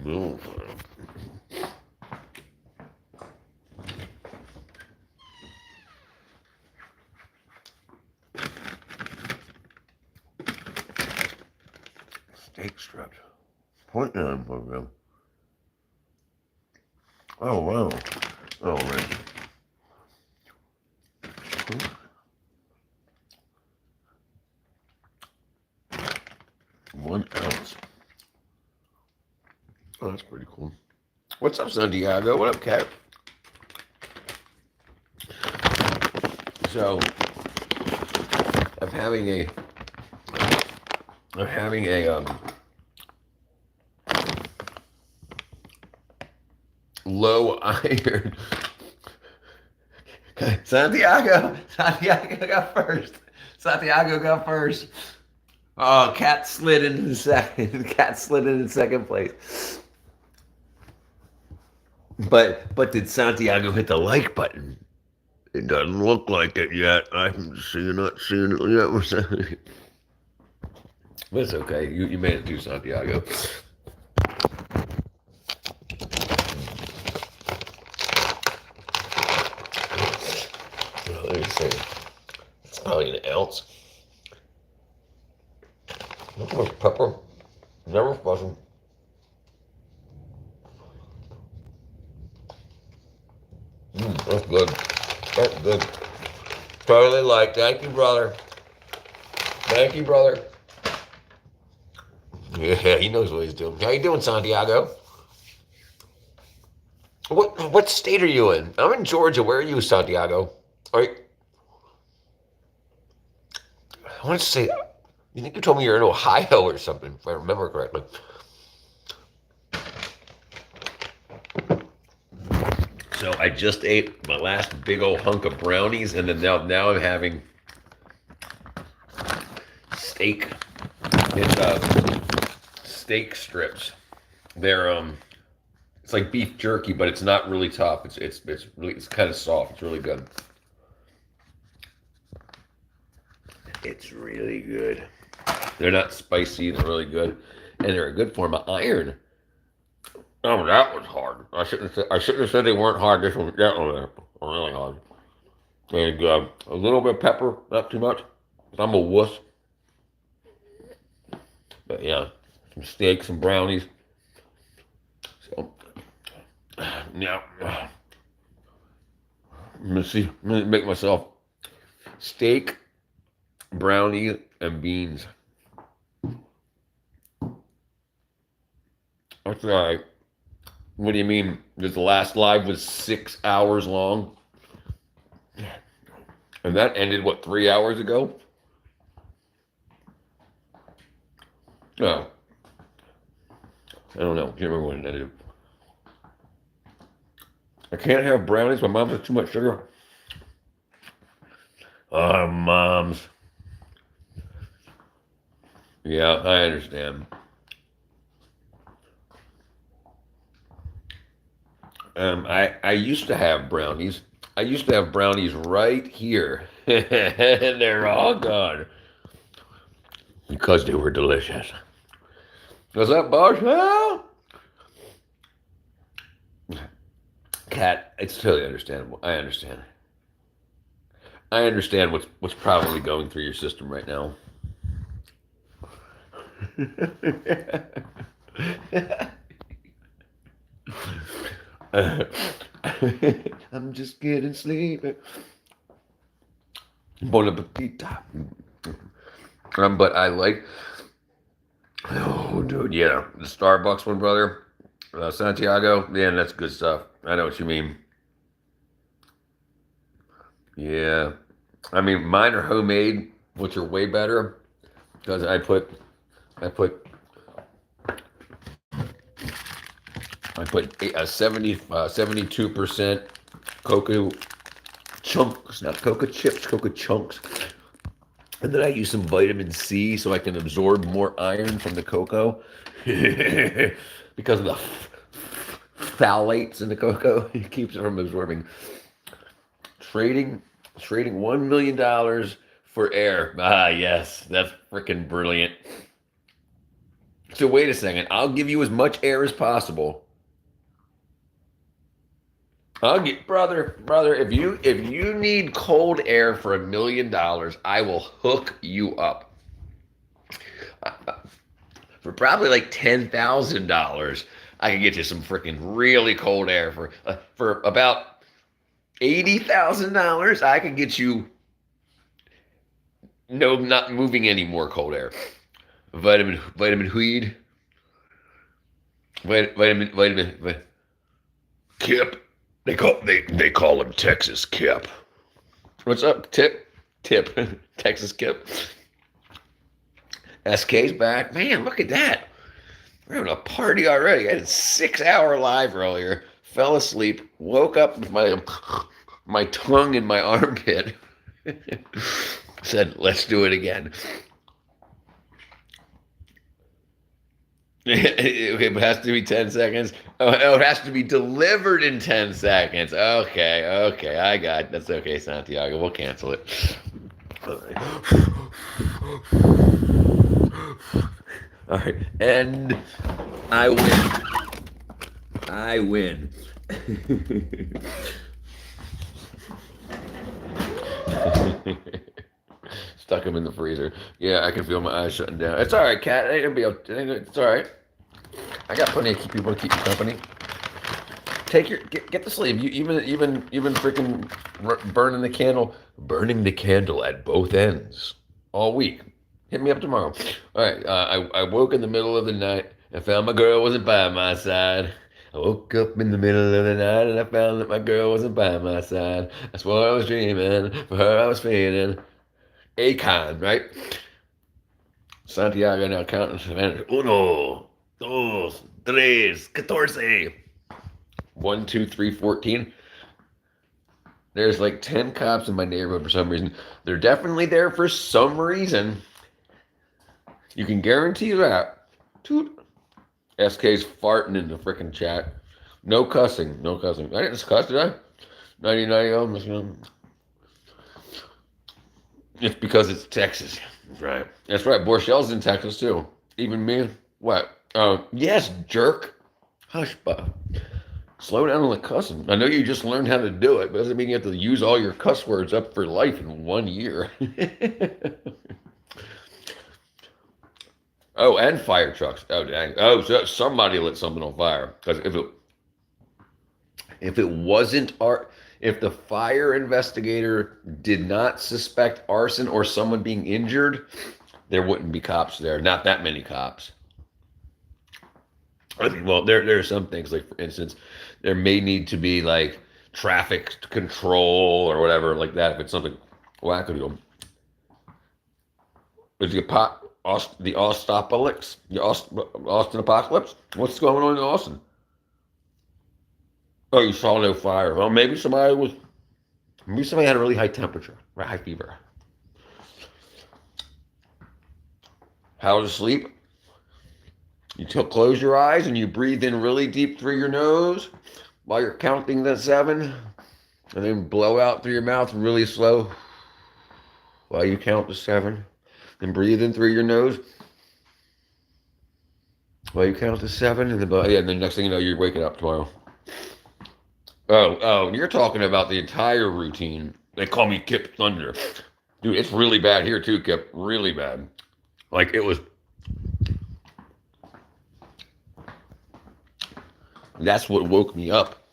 Ooh. Steak strips. 0.9 program. Oh, wow. Oh, right. 1 ounce. Oh, that's pretty cool. What's up, Santiago? What up, Cat? So, I'm having a, I'm having a, low iron. Santiago got first. Santiago got first. Oh, Cat slid into second. Cat slid into second place. But did Santiago hit the like button? It doesn't look like it yet. I'm not seeing it yet. But it's okay. You made it to Santiago. Let me see. It's probably an ounce. Look at much pepper. Never fussing. That's good. That's good. Totally like. Thank you, brother. Thank you, brother. Yeah, he knows what he's doing. How you doing, Santiago? What state are you in? I'm in Georgia. Where are you, Santiago? I want to say, you think you told me you're in Ohio or something, if I remember correctly. So I just ate my last big old hunk of brownies, and then now I'm having steak. It's steak strips. They're it's like beef jerky, but it's not really tough. It's kind of soft. It's really good. It's really good. They're not spicy. They're really good, and they're a good form of iron. Oh, that was hard. I shouldn't have said they weren't hard. That one was really hard. And a little bit of pepper, not too much. I'm a wuss. But yeah, some steak, some brownies. So now, let me see. Let me make myself steak, brownie, and beans. That's right. What do you mean? The last live was 6 hours long, and that ended what 3 hours ago? No, I don't know. Can't remember when it ended. I can't have brownies. My mom has too much sugar. Oh, moms. Yeah, I understand. I used to have brownies. I used to have brownies right here, and they're all gone because they were delicious. Was that Bosch? Ah! Cat, it's totally understandable. I understand. I understand what's probably going through your system right now. I'm just getting sleepy. Bon appetit. But I like. Oh, dude, yeah, the Starbucks one, brother. Santiago, yeah, that's good stuff. I know what you mean. Yeah, I mean mine are homemade, which are way better because I put a 72% cocoa chunks, not cocoa chips, cocoa chunks. And then I use some vitamin C so I can absorb more iron from the cocoa because of the phthalates in the cocoa. It keeps it from absorbing. Trading, trading $1 million for air. Ah, yes, that's freaking brilliant. So wait a second. I'll give you as much air as possible. I'll get brother. If you need cold air for $1 million, I will hook you up for probably like $10,000. I can get you some freaking really cold air for about $80,000. I can get you no, not moving any more cold air. Vitamin weed, vitamin Kip. They call him Texas Kip. What's up, Tip, Texas Kip. SK's back. Man, look at that. We're having a party already. I had a 6-hour live earlier. Fell asleep. Woke up with my tongue in my armpit. Said, let's do it again. Okay, but it has to be 10 seconds. Oh, it has to be delivered in 10 seconds. Okay, I got it. That's okay, Santiago. We'll cancel it. All right, and I win. Stuck him in the freezer. Yeah, I can feel my eyes shutting down. It's all right, Cat. It's all right. I got plenty of people to keep you company. Get to sleep. You even freaking burning the candle at both ends all week. Hit me up tomorrow. All right. I woke in the middle of the night and found my girl wasn't by my side. I woke up in the middle of the night and I found that my girl wasn't by my side. That's what I was dreaming. For her I was feeling. Akon, right? Santiago now counting. Uno, dos, tres, catorce. 1, 2, 3, 14. There's like 10 cops in my neighborhood for some reason. They're definitely there for some reason. You can guarantee that. Toot. SK's farting in the freaking chat. No cussing. I didn't cuss, did I? 99. It's because it's Texas. Right. That's right. Borchelle's in Texas too. Even me. What? Yes, jerk. Hush, Bob. Slow down on the cussing. I know you just learned how to do it, but doesn't mean you have to use all your cuss words up for life in 1 year. Oh, and fire trucks. Oh, dang. Oh, so somebody lit something on fire. Because if it wasn't if the fire investigator did not suspect arson or someone being injured, there wouldn't be cops there. Not that many cops. I mean, well, there are some things, like, for instance, there may need to be, like, traffic control or whatever like that if it's something wackadoo. Is the Austopolis? The Austin Apocalypse? What's going on in Austin? Oh, you saw no fire. Well, maybe somebody had a really high temperature, or high fever. How to sleep? You close your eyes and you breathe in really deep through your nose while you're counting to 7, and then blow out through your mouth really slow while you count to 7. Then breathe in through your nose while you count to 7, and then the next thing you know, you're waking up tomorrow. Oh, you're talking about the entire routine. They call me Kip Thunder. Dude, it's really bad here too, Kip. Really bad. Like, it was... That's what woke me up.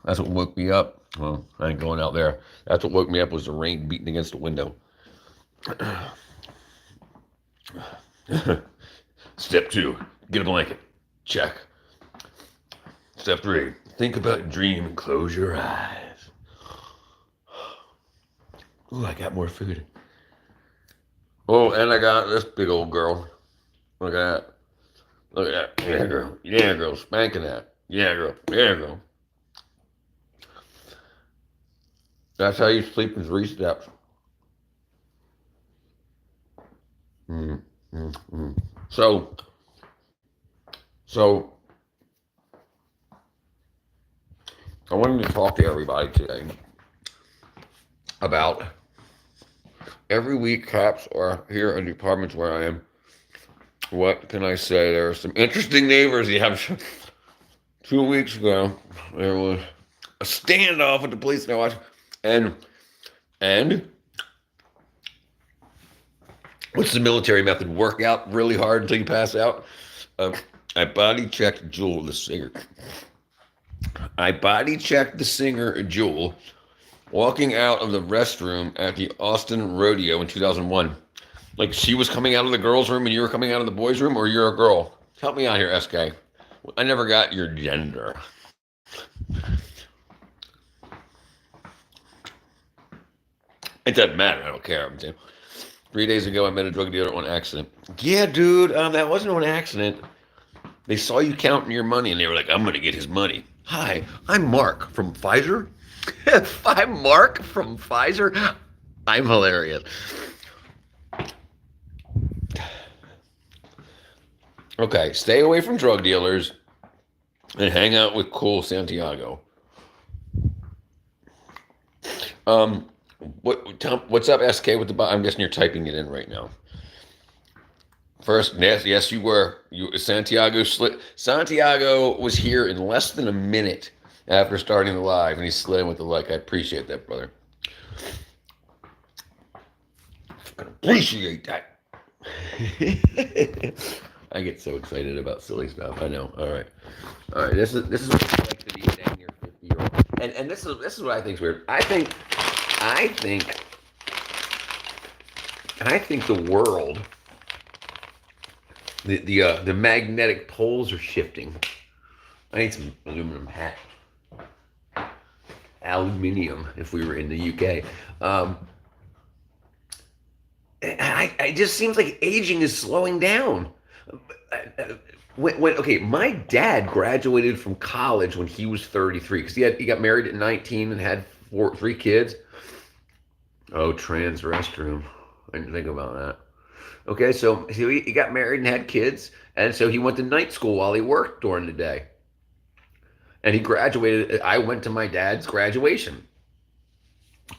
That's what woke me up. Well, I ain't going out there. That's what woke me up, was the rain beating against the window. Step 2, get a blanket. Check. Step 3, think about your dream and close your eyes. Ooh, I got more food. Oh, and I got this big old girl. Look at that. Look at that. Yeah, girl. Yeah, girl. Spanking that. Yeah, girl. Yeah, girl. That's how you sleep in 3 steps. So I wanted to talk to everybody today about every week cops are here in the apartments where I am. What can I say? There are some interesting neighbors. You have 2 weeks ago, there was a standoff with the police and I watched. And what's the military method? Work out really hard until you pass out. I body checked Jewel, the singer. I body checked the singer Jewel walking out of the restroom at the Austin Rodeo in 2001. Like she was coming out of the girls' room and you were coming out of the boys' room, or you're a girl? Help me out here, SK. I never got your gender. It doesn't matter. I don't care. I'm saying. 3 days ago, I met a drug dealer on accident. Yeah, dude, that wasn't on accident. They saw you counting your money, and they were like, I'm going to get his money. Hi, I'm Mark from Pfizer. I'm Mark from Pfizer. I'm hilarious. Okay, stay away from drug dealers and hang out with cool Santiago. What's up, SK? With the I'm guessing you're typing it in right now. First, yes, you were. Santiago was here in less than a minute after starting the live, and he slid in with the like. I appreciate that, brother. I appreciate that. I get so excited about silly stuff. I know. All right. This is what it's like to be a dang near 50-year-old. And this is what I think is weird. I think the world, the magnetic poles are shifting. I need some aluminum hat. Aluminium, if we were in the UK. It just seems like aging is slowing down. Okay, my dad graduated from college when he was 33 because he got married at 19 and had 3 kids. Oh, trans restroom. I didn't think about that. Okay, so he got married and had kids, and so he went to night school while he worked during the day. And he graduated. I went to my dad's graduation.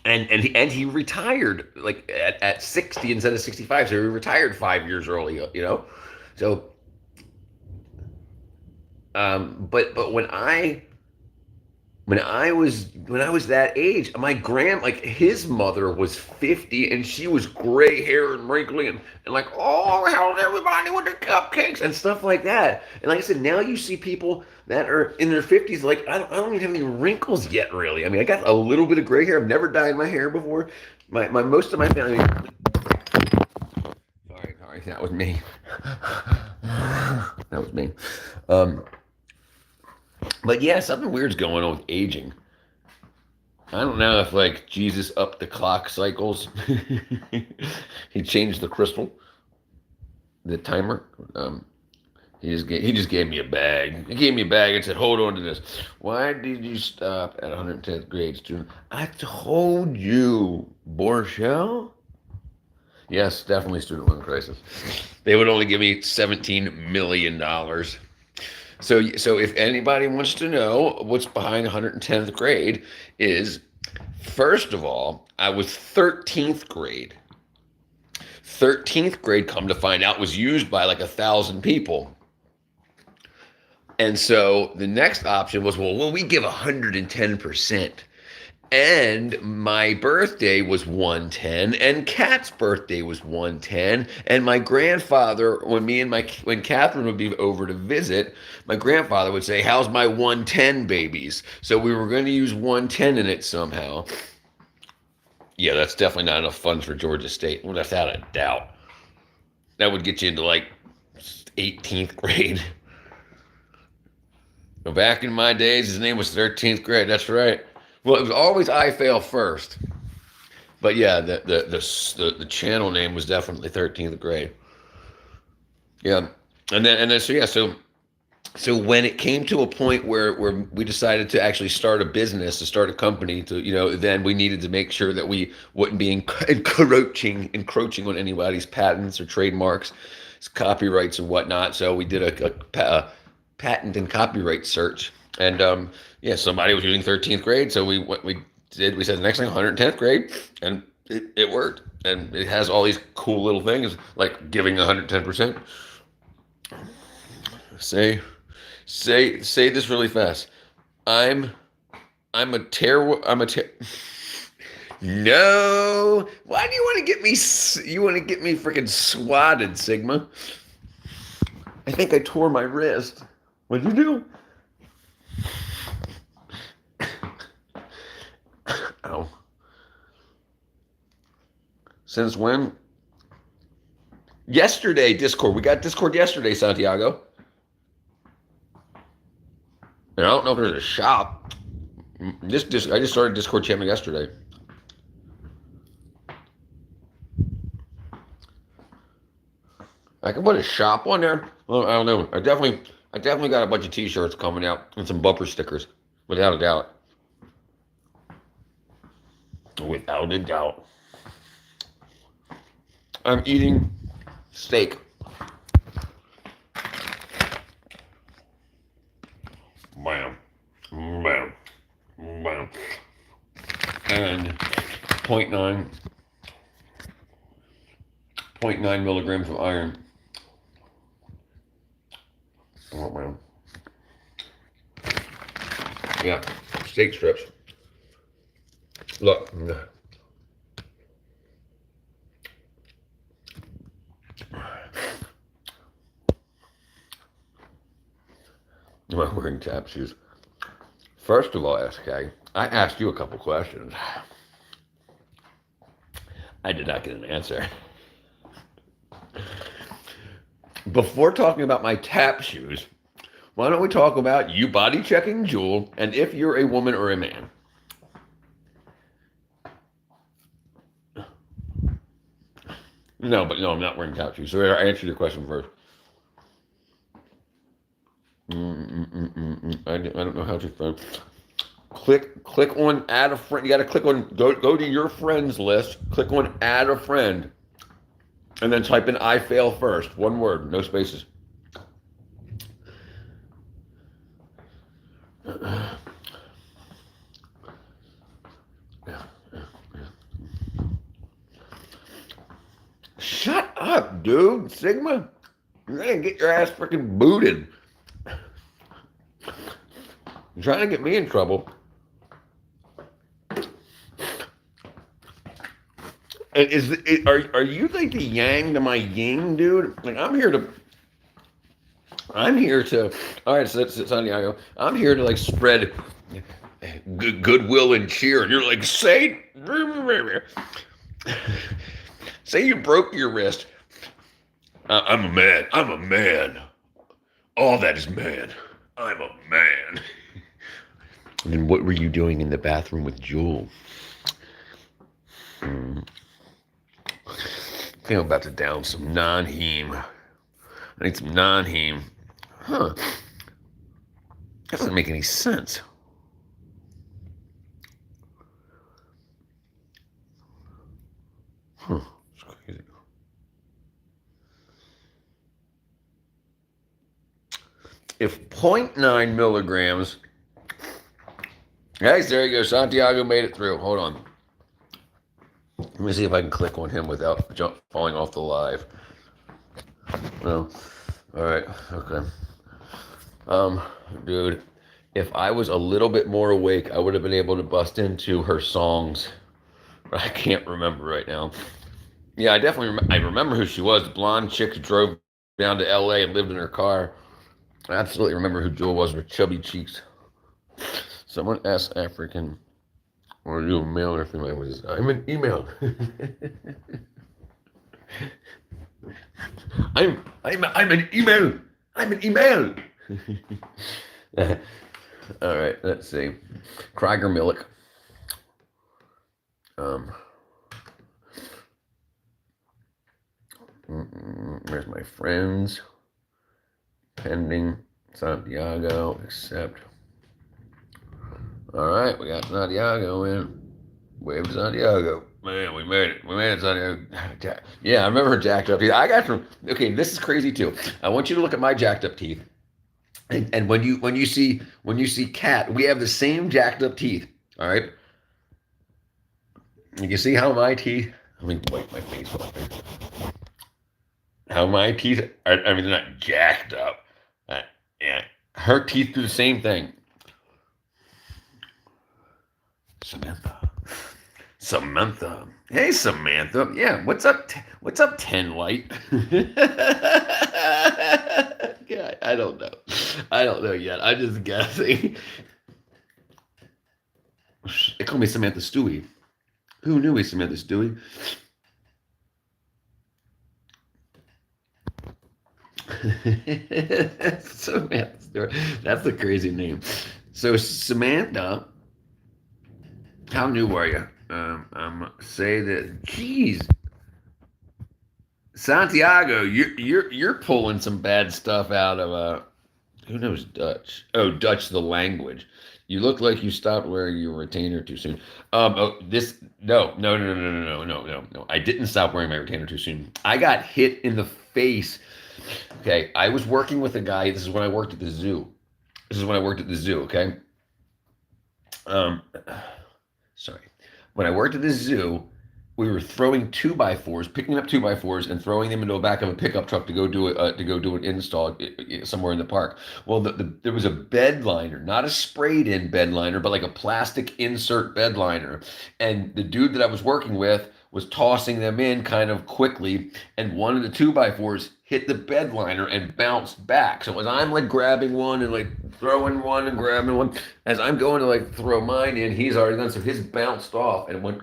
And he retired like at 60 instead of 65. So he retired 5 years early, you know? So but when I was that age, like his mother was 50 and she was gray hair and wrinkly and like, oh, how's everybody with the cupcakes and stuff like that. And like I said, now you see people that are in their 50s, like I don't even have any wrinkles yet, really. I mean, I got a little bit of gray hair. I've never dyed my hair before. My most of my family. Sorry, that was me. That was me. But yeah, something weird's going on with aging. I don't know if like Jesus upped the clock cycles. He changed the crystal, the timer. He just gave me a bag. He gave me a bag and said, "Hold on to this. Why did you stop at 110th grade student?" I told you, Borchell. Yes, definitely student loan crisis. They would only give me $17 million. So if anybody wants to know what's behind 110th grade is, first of all, I was 13th grade. 13th grade, come to find out, was used by like 1,000 people. And so the next option was, well, we give 110%. And my birthday was 110, and Kat's birthday was 110, and my grandfather, when Catherine would be over to visit, my grandfather would say, "How's my 110 babies?" So we were going to use 110 in it somehow. Yeah, that's definitely not enough funds for Georgia State, without a doubt. That would get you into like 18th grade. Back in my days, his name was 13th grade. That's right. Well, it was always I Fail First, but yeah, the channel name was definitely 13th grade. Yeah, and then so when it came to a point where we decided to actually start a business, to start a company, then we needed to make sure that we wouldn't be encroaching on anybody's patents or trademarks, copyrights and whatnot. So we did a patent and copyright search. And somebody was using 13th grade, so we said the next thing 110th grade, and it worked, and it has all these cool little things like giving 110%. Say say this really fast. I'm I'm a tear. I'm a tear. No. Why do you want to get me? You want to get me freaking swatted, Sigma? I think I tore my wrist. What'd you do? Ow. Since when? Yesterday, Discord. We got Discord yesterday, Santiago. And I don't know if there's a shop. I just started Discord chatting yesterday. I can put a shop on there. Well, I don't know. I definitely got a bunch of T-shirts coming out and some bumper stickers, without a doubt. Without a doubt. I'm eating steak. Bam, bam, bam, and 0.9 milligrams of iron. Oh man. Yeah, steak strips. Look. Am I wearing tap shoes? First of all, SK, I asked you a couple questions. I did not get an answer. Before talking about my tap shoes, why don't we talk about you body checking Jewel and if you're a woman or a man? No, I'm not wearing tap shoes. So I answered your question first. I don't know how to click on add a friend. You got to click on go to your friends list. Click on add a friend, and then type in I fail first. One word, no spaces. Shut up, dude. Sigma, you're gonna get your ass freaking booted. You're trying to get me in trouble. And are you like the yang to my yin, dude? Like I'm here to. All right, so Santiago. I'm here to like spread goodwill and cheer, and you're like say you broke your wrist. I'm a man. I'm a man. All that is man. I'm a man. And then what were you doing in the bathroom with Jewel? I think I'm about to down some non-heme. I need some non-heme. Huh. That doesn't make any sense. Huh. It's crazy. If 0.9 milligrams... Guys, there you go. Santiago made it through. Hold on. Let me see if I can click on him without falling off the live. No. All right. Okay. Dude, if I was a little bit more awake, I would have been able to bust into her songs. But I can't remember right now. Yeah, I definitely I remember who she was. The blonde chick who drove down to L.A. and lived in her car. I absolutely remember who Jewel was with chubby cheeks. Someone asked African, or are you a male or female? I'm an email. I'm an email. I'm an email. All right, let's see. Krieger Milk. There's my friends. Pending. Santiago. Accept. All right, we got Santiago in. Wave to Santiago. Man, we made it. We made it, Santiago. Yeah, I remember her jacked up teeth. I got some. Okay, this is crazy too. I want you to look at my jacked up teeth. And when you see Kat, we have the same jacked up teeth. All right. You can see how my teeth. Let me wipe my face off there. How my teeth are, I mean, they're not jacked up. Yeah. Her teeth do the same thing. Samantha. Hey, Samantha. Yeah, what's up? What's up, 10 Light? Yeah, I don't know. I don't know yet. I'm just guessing. They call me Samantha Stewie. Who knew we Samantha Stewie? Samantha. That's a crazy name. So Samantha, how new are you? Say that. Geez, Santiago, you're pulling some bad stuff out of who knows Dutch? Oh, Dutch the language. You look like you stopped wearing your retainer too soon. This no. I didn't stop wearing my retainer too soon. I got hit in the face. Okay, I was working with a guy. This is when I worked at the zoo. Okay. Um, Sorry. When I worked at the zoo, we were throwing 2x4s, picking up 2x4s, and throwing them into the back of a pickup truck to go do an install somewhere in the park. Well, there was a bed liner, not a sprayed-in bed liner, but like a plastic insert bed liner, and the dude that I was working with was tossing them in kind of quickly, and one of the 2x4s hit the bed liner and bounced back. So as I'm like grabbing one and like throwing one and grabbing one, as I'm going to like throw mine in, he's already done. So his bounced off and went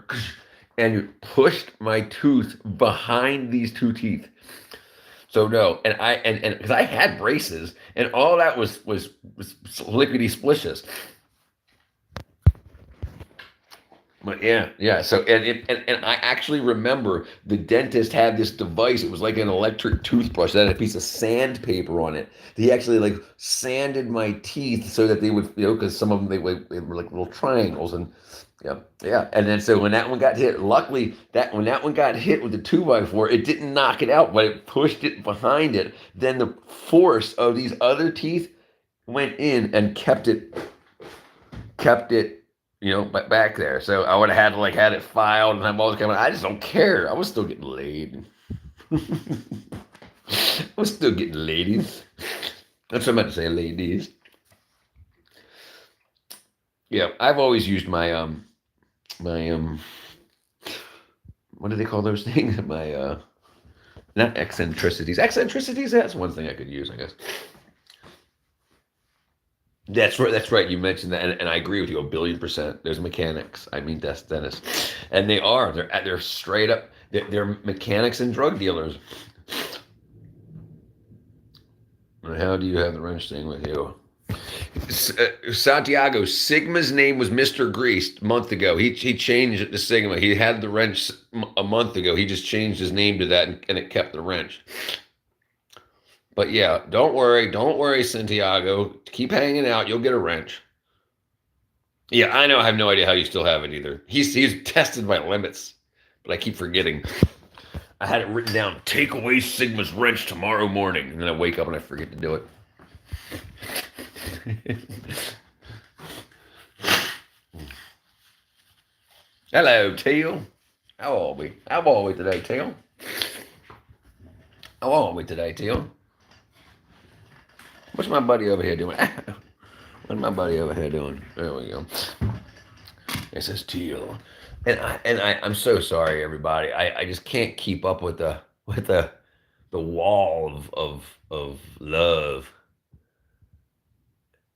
and pushed my tooth behind these two teeth. So no, and because I had braces and all that was lickety splishes. But yeah. So and I actually remember the dentist had this device. It was like an electric toothbrush that had a piece of sandpaper on it. He actually like sanded my teeth so that they would, because some of them they were like little triangles, and yeah. And then so when that one got hit, luckily that when that one got hit with the 2x4, it didn't knock it out, but it pushed it behind it. Then the force of these other teeth went in and kept it back there. So I would have had it filed, and I'm always coming. I just don't care. I was still getting laid. I was still getting ladies. That's what I meant to say, ladies. Yeah, I've always used my what do they call those things? My not eccentricities. Eccentricities. That's one thing I could use, I guess. That's right. That's right. You mentioned that, and I agree with you 1,000,000,000%. There's mechanics. I mean, that's dentists, and they're straight up. They're mechanics and drug dealers. How do you have the wrench thing with you? Santiago, Sigma's name was Mr. Grease a month ago. He changed it to Sigma. He had the wrench a month ago. He just changed his name to that, and it kept the wrench. But yeah, don't worry, Santiago. Keep hanging out. You'll get a wrench. Yeah, I know. I have no idea how you still have it either. He's tested my limits, but I keep forgetting. I had it written down. Take away Sigma's wrench tomorrow morning, and then I wake up and I forget to do it. Hello, Teal. How are we? How are we today, Teal? How are we today, Teal? What's my buddy over here doing? What's my buddy over here doing? There we go. It says Teal. I'm so sorry, everybody. I just can't keep up with the wall of love.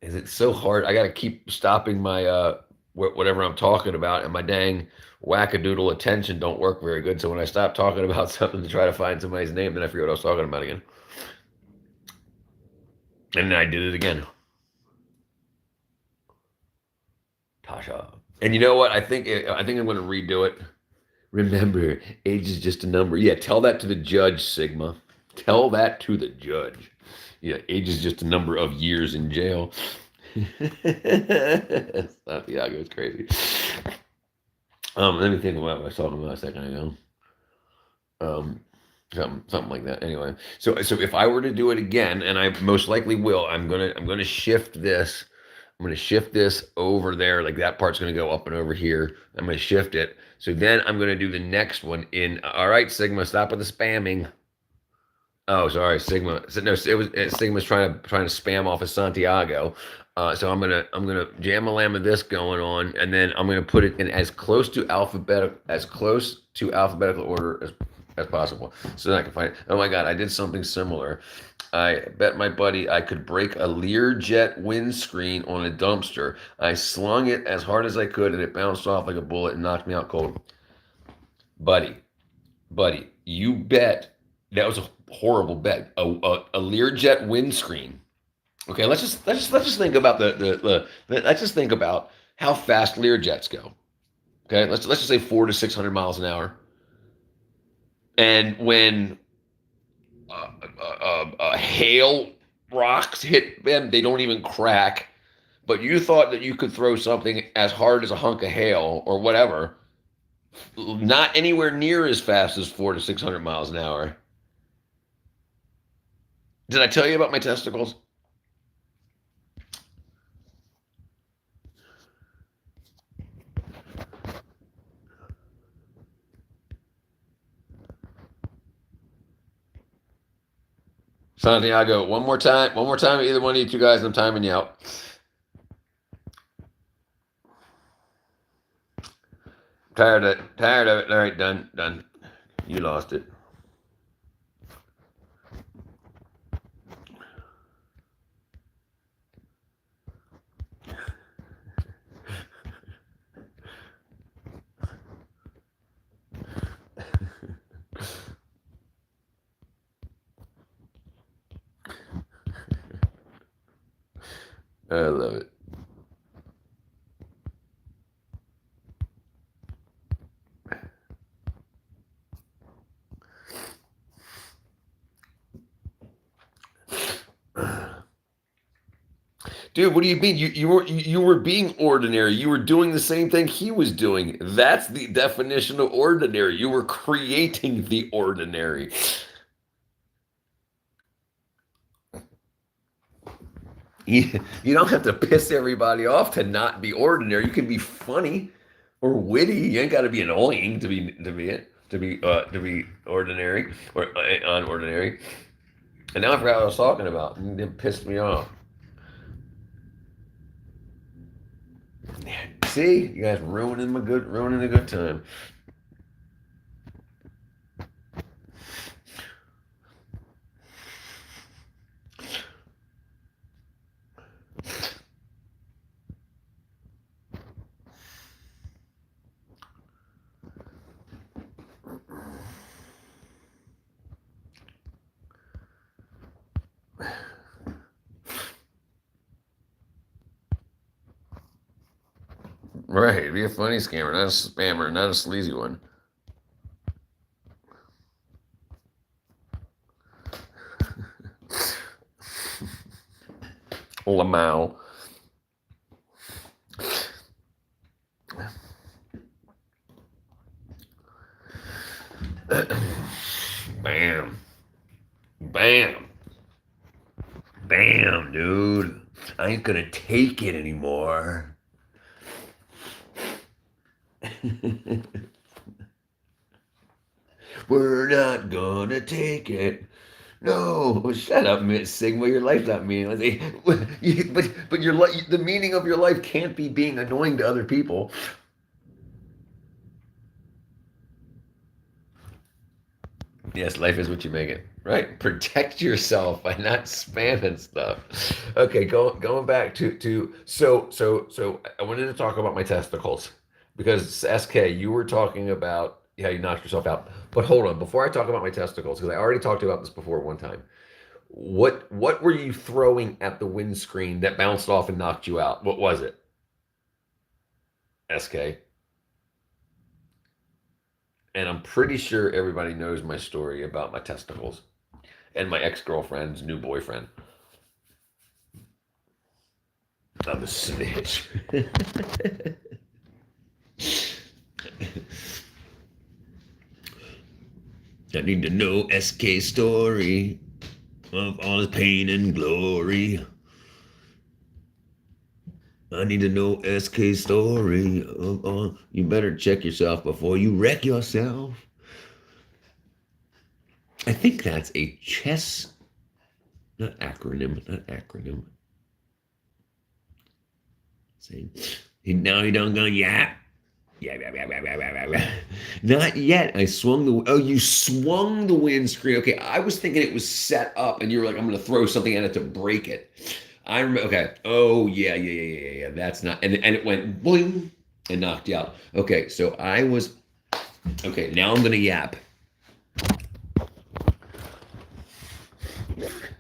Is it so hard? I got to keep stopping my whatever I'm talking about, and my dang wackadoodle attention don't work very good. So when I stop talking about something to try to find somebody's name, then I forget what I was talking about again. And then I did it again. Tasha. And you know what? I think I'm going to redo it. Remember, age is just a number. Yeah, tell that to the judge, Sigma. Tell that to the judge. Yeah, age is just a number of years in jail. Santiago is crazy. Let me think about what I was talking about a second ago. Something like that. Anyway, so if I were to do it again, and I most likely will, I'm gonna shift this I'm going to shift this over there. Like that part's going to go up and over here. I'm going to shift it. So then I'm going to do the next one in. All right, Sigma, stop with the spamming. Oh, sorry, Sigma. No, Sigma's trying to spam off of Santiago. So I'm gonna jam a lamb of this going on, and then I'm gonna put it in as close to alphabetical order as possible, so that I can find it. Oh my God, I did something similar. I bet my buddy I could break a Learjet windscreen on a dumpster. I slung it as hard as I could, and it bounced off like a bullet and knocked me out cold. Buddy, you bet that was a horrible bet. A Learjet windscreen. Okay, let's just think about let's just think about how fast Learjets go. Okay, let's just say 400 to 600 miles an hour. And when hail rocks hit them, they don't even crack. But you thought that you could throw something as hard as a hunk of hail or whatever, not anywhere near as fast as 400 to 600 miles an hour. Did I tell you about my testicles? Santiago, one more time, either one of you two guys, I'm timing you out. Tired of it. All right, done. You lost it. I love it. Dude, what do you mean? You were being ordinary. You were doing the same thing he was doing. That's the definition of ordinary. You were creating the ordinary. You don't have to piss everybody off to not be ordinary. You can be funny or witty. You ain't got to be annoying to be ordinary or unordinary. And now I forgot what I was talking about. It pissed me off. See, you guys ruining the good time. Right, be a funny scammer, not a spammer, not a sleazy one. Lamau. Bam. Bam. Bam, dude. I ain't gonna take it anymore. We're not gonna take it. No, shut up, Miss Sigma. Your life's not meaningless. But your life, the meaning of your life can't be being annoying to other people. Yes, life is what you make it. Right? Protect yourself by not spamming stuff. Okay, going back to so I wanted to talk about my testicles because SK, you were talking about how you knocked yourself out. But hold on, before I talk about my testicles, because I already talked about this before one time. What were you throwing at the windscreen that bounced off and knocked you out? What was it? SK. And I'm pretty sure everybody knows my story about my testicles and my ex-girlfriend's new boyfriend. I'm a snitch. I need to know SK's story of all his pain and glory. I need to know SK story. You better check yourself before you wreck yourself. I think that's a chess, not acronym, not acronym. See, now you don't go, yeah. Yeah, yeah, yeah, yeah, yeah, yeah, yeah. Not yet. I swung the. Oh, you swung the windscreen. Okay, I was thinking it was set up, and you were like, "I'm going to throw something at it to break it." I remember. Okay. Oh yeah, yeah, yeah, yeah, yeah. That's not. And it went boing and knocked you out. Okay, so I was. Okay, now I'm going to yap.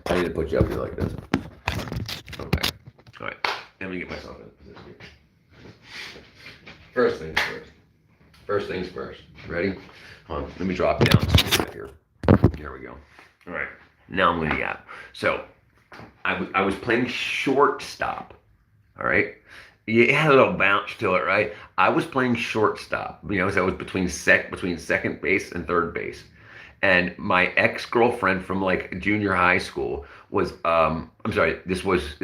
I need to put you up here like this. Okay. All right. Let me get myself in position here. First things first. First things first. Ready? Hold on. Let me drop down here. Here we go. All right. Now I'm going to yap. So I was playing shortstop. All right. It had a little bounce to it, right? I was playing shortstop. So I was between second base and third base. And my ex-girlfriend from like junior high school was I'm sorry, this was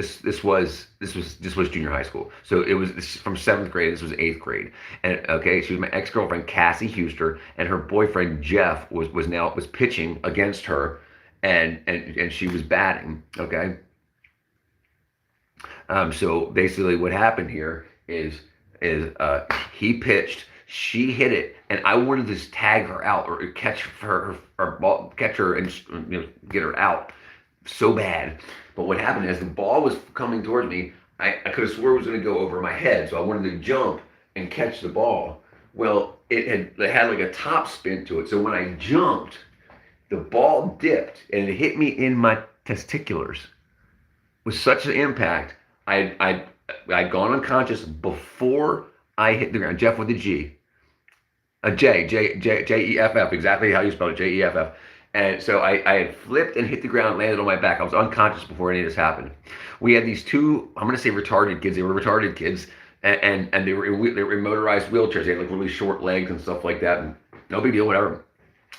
junior high school. So it was from seventh grade, this was eighth grade. And okay, she was my ex-girlfriend, Cassie Huster, and her boyfriend Jeff was pitching against her, and she was batting. Okay. So basically, what happened here is he pitched, she hit it, and I wanted to just tag her out or catch her ball, catch her and get her out so bad. But what happened is the ball was coming towards me. I could have swore it was going to go over my head, so I wanted to jump and catch the ball. Well, it had like a top spin to it, so when I jumped, the ball dipped and it hit me in my testiculars with such an impact. I'd gone unconscious before I hit the ground. Jeff with a G, a Jeff, exactly how you spell it, Jeff. And so I had flipped and hit the ground, landed on my back. I was unconscious before any of this happened. We had these two, I'm going to say retarded kids. They were retarded kids, and they were in motorized wheelchairs. They had like really short legs and stuff like that. And no big deal, whatever.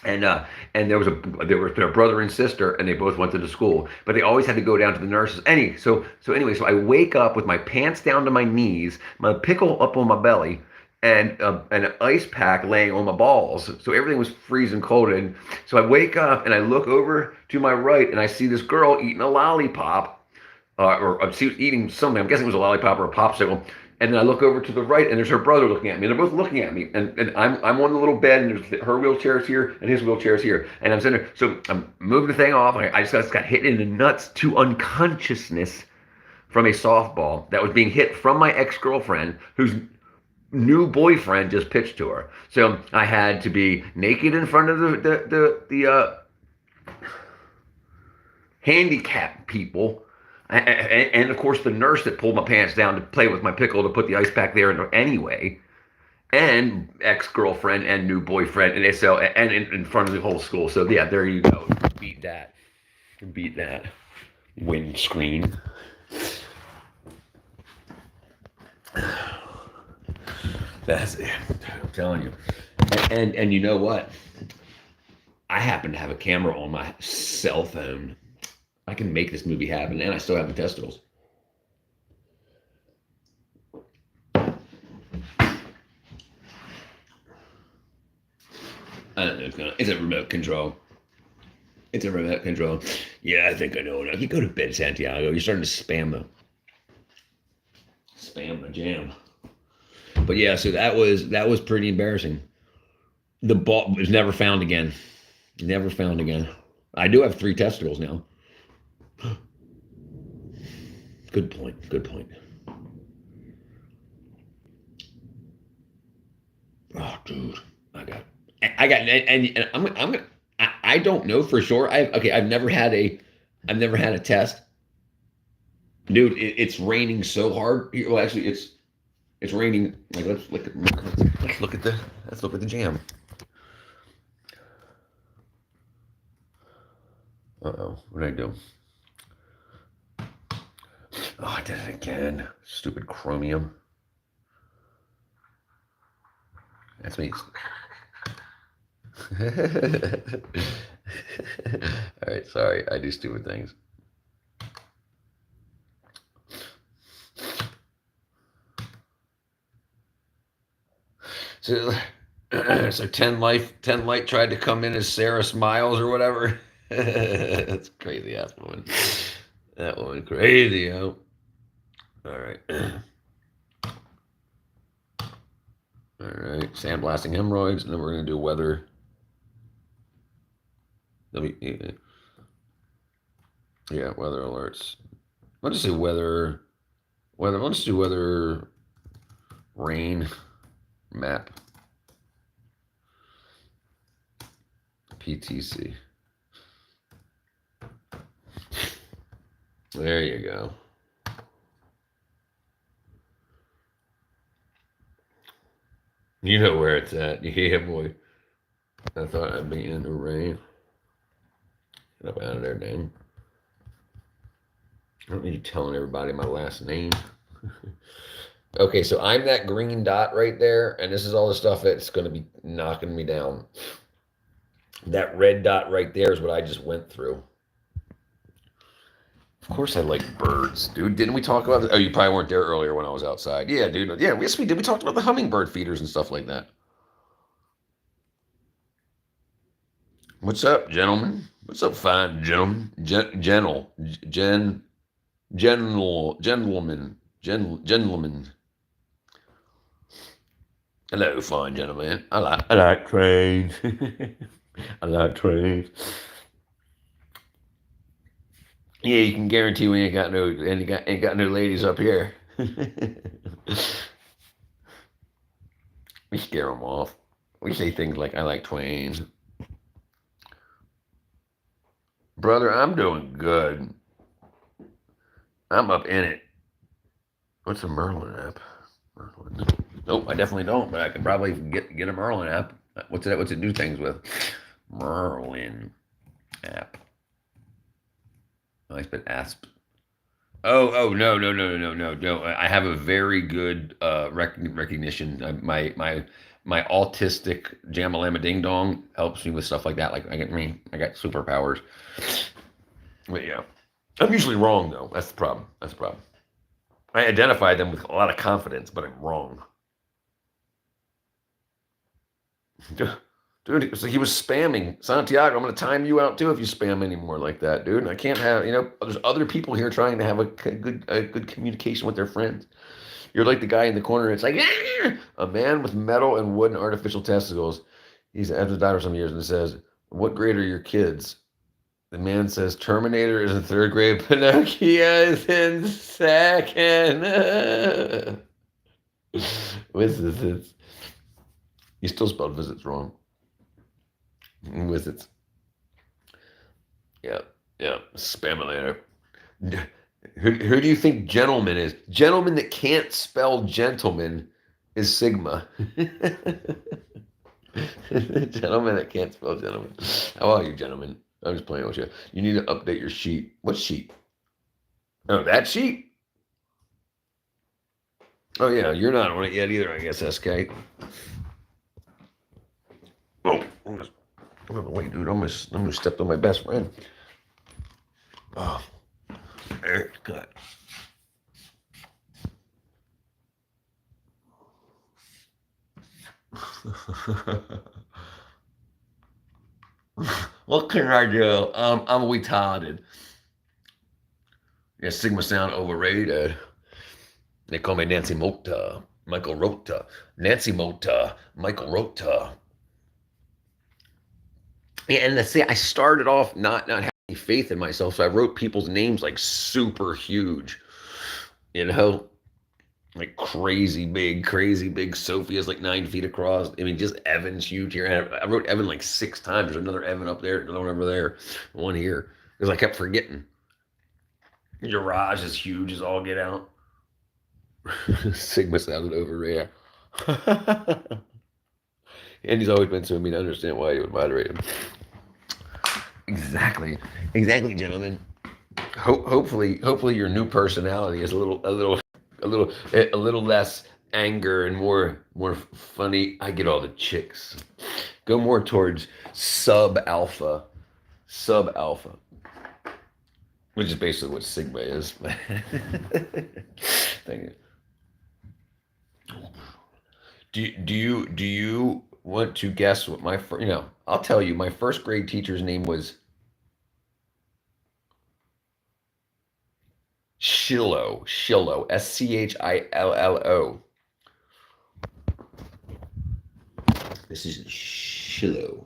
And there were their brother and sister, and they both went to the school, but they always had to go down to the nurses. So I wake up with my pants down to my knees, my pickle up on my belly, and an ice pack laying on my balls. So everything was freezing cold. And so I wake up and I look over to my right, and I see this girl eating a lollipop, or she was eating something. I'm guessing it was a lollipop or a popsicle. And then I look over to the right, and there's her brother looking at me. And they're both looking at me. And I'm on the little bed, and there's her wheelchair's here, and his wheelchair's here. And I'm sitting there. So I'm moving the thing off. I just got hit in the nuts to unconsciousness from a softball that was being hit from my ex-girlfriend, whose new boyfriend just pitched to her. So I had to be naked in front of the handicapped people. And of course, the nurse that pulled my pants down to play with my pickle to put the ice pack there anyway, and ex-girlfriend and new boyfriend, and in front of the whole school. So yeah, there you go. Beat that. Beat that. Windscreen. That's it. I'm telling you. And you know what? I happen to have a camera on my cell phone. I can make this movie happen, and I still have the testicles. I don't know. It's a remote control. It's a remote control. Yeah, I think I know it. You go to bed, Santiago. You're starting to spam the jam. But yeah, so that was pretty embarrassing. The ball was never found again. Never found again. I do have 3 testicles now. Good point. Good point. Oh, dude, and I'm gonna. I don't know for sure. I've never had a test, dude. It's raining so hard. Well, actually, it's raining. Like let's look at the jam. Uh-oh, what did I do? Oh, I did it again. Stupid Chromium. That's me. All right, sorry. I do stupid things. So, so 10 light tried to come in as Sarah Smiles or whatever. That's crazy ass woman. That woman crazy, yo. All right. All right. Sandblasting hemorrhoids, and then we're gonna do weather. Yeah, weather alerts. Let's just say weather. Let's do weather. Rain map. PTC. There you go. You know where it's at. Yeah, boy. I thought I'd be in the rain. Get up out of there, dang. I don't need you telling everybody my last name. Okay, so I'm that green dot right there, and this is all the stuff that's going to be knocking me down. That red dot right there is what I just went through. Of course I like birds, dude. Didn't we talk about this? Oh, you probably weren't there earlier when I was outside. Yeah, dude. Yeah, yes, we did. We talked about the hummingbird feeders and stuff like that. What's up, gentlemen? What's up, fine gentlemen? Gentlemen. Hello, fine gentlemen. I like trains. I like trains. Yeah, you can guarantee we ain't got no ladies up here. We scare them off. We say things like, I like twains. Brother, I'm doing good. I'm up in it. What's a Merlin app? Merlin. Nope, I definitely don't, but I can probably get a Merlin app. What's it do things with? Merlin app. I spent asp. Oh no. I have a very good recognition. My autistic Jamalama Ding Dong helps me with stuff like that. Like I got superpowers. But yeah, I'm usually wrong though. That's the problem. I identify them with a lot of confidence, but I'm wrong. Dude, so he was spamming. Santiago, I'm going to time you out too if you spam anymore like that, dude. And I can't have, there's other people here trying to have a good communication with their friends. You're like the guy in the corner. It's like, "Ah!" A man with metal and wood and artificial testicles. He's after died for some years and says, what grade are your kids? The man says, Terminator is in third grade. Pinocchio is in second. Visits. You still spelled visits wrong. Visits. Yeah. Spamulator. Who do you think gentleman is? Gentleman that can't spell gentleman is Sigma. Gentleman that can't spell gentleman. How are you, gentlemen? I'm just playing with you. You need to update your sheet. What sheet? Oh, that sheet? Oh, yeah. You're not on it yet either, I guess, SK. Oh, wait, dude. I almost stepped on my best friend. Oh, there, good. What can I do? I'm retarded. Yeah, Sigma sound overrated. They call me Nancy Mota, Michael Rota, Nancy Mota, Michael Rota. Yeah, and let's say I started off not having faith in myself, so I wrote people's names like super huge, like crazy big. Sophia's like 9 feet across. I mean, just Evan's huge here. And I wrote Evan like 6 times. There's another Evan up there, another one over there, one here, because I kept forgetting. Garage is huge as all get out. Sigma sounded overrated. And he's always been so mean. I understand why you would moderate him. Exactly, gentlemen. Hopefully, your new personality is a little less anger and more funny. I get all the chicks. Go more towards sub alpha, which is basically what Sigma is. Thank you. Do you want to guess what my first? I'll tell you. My first grade teacher's name was Shillo. Shillo. Schillo. This is Shillo.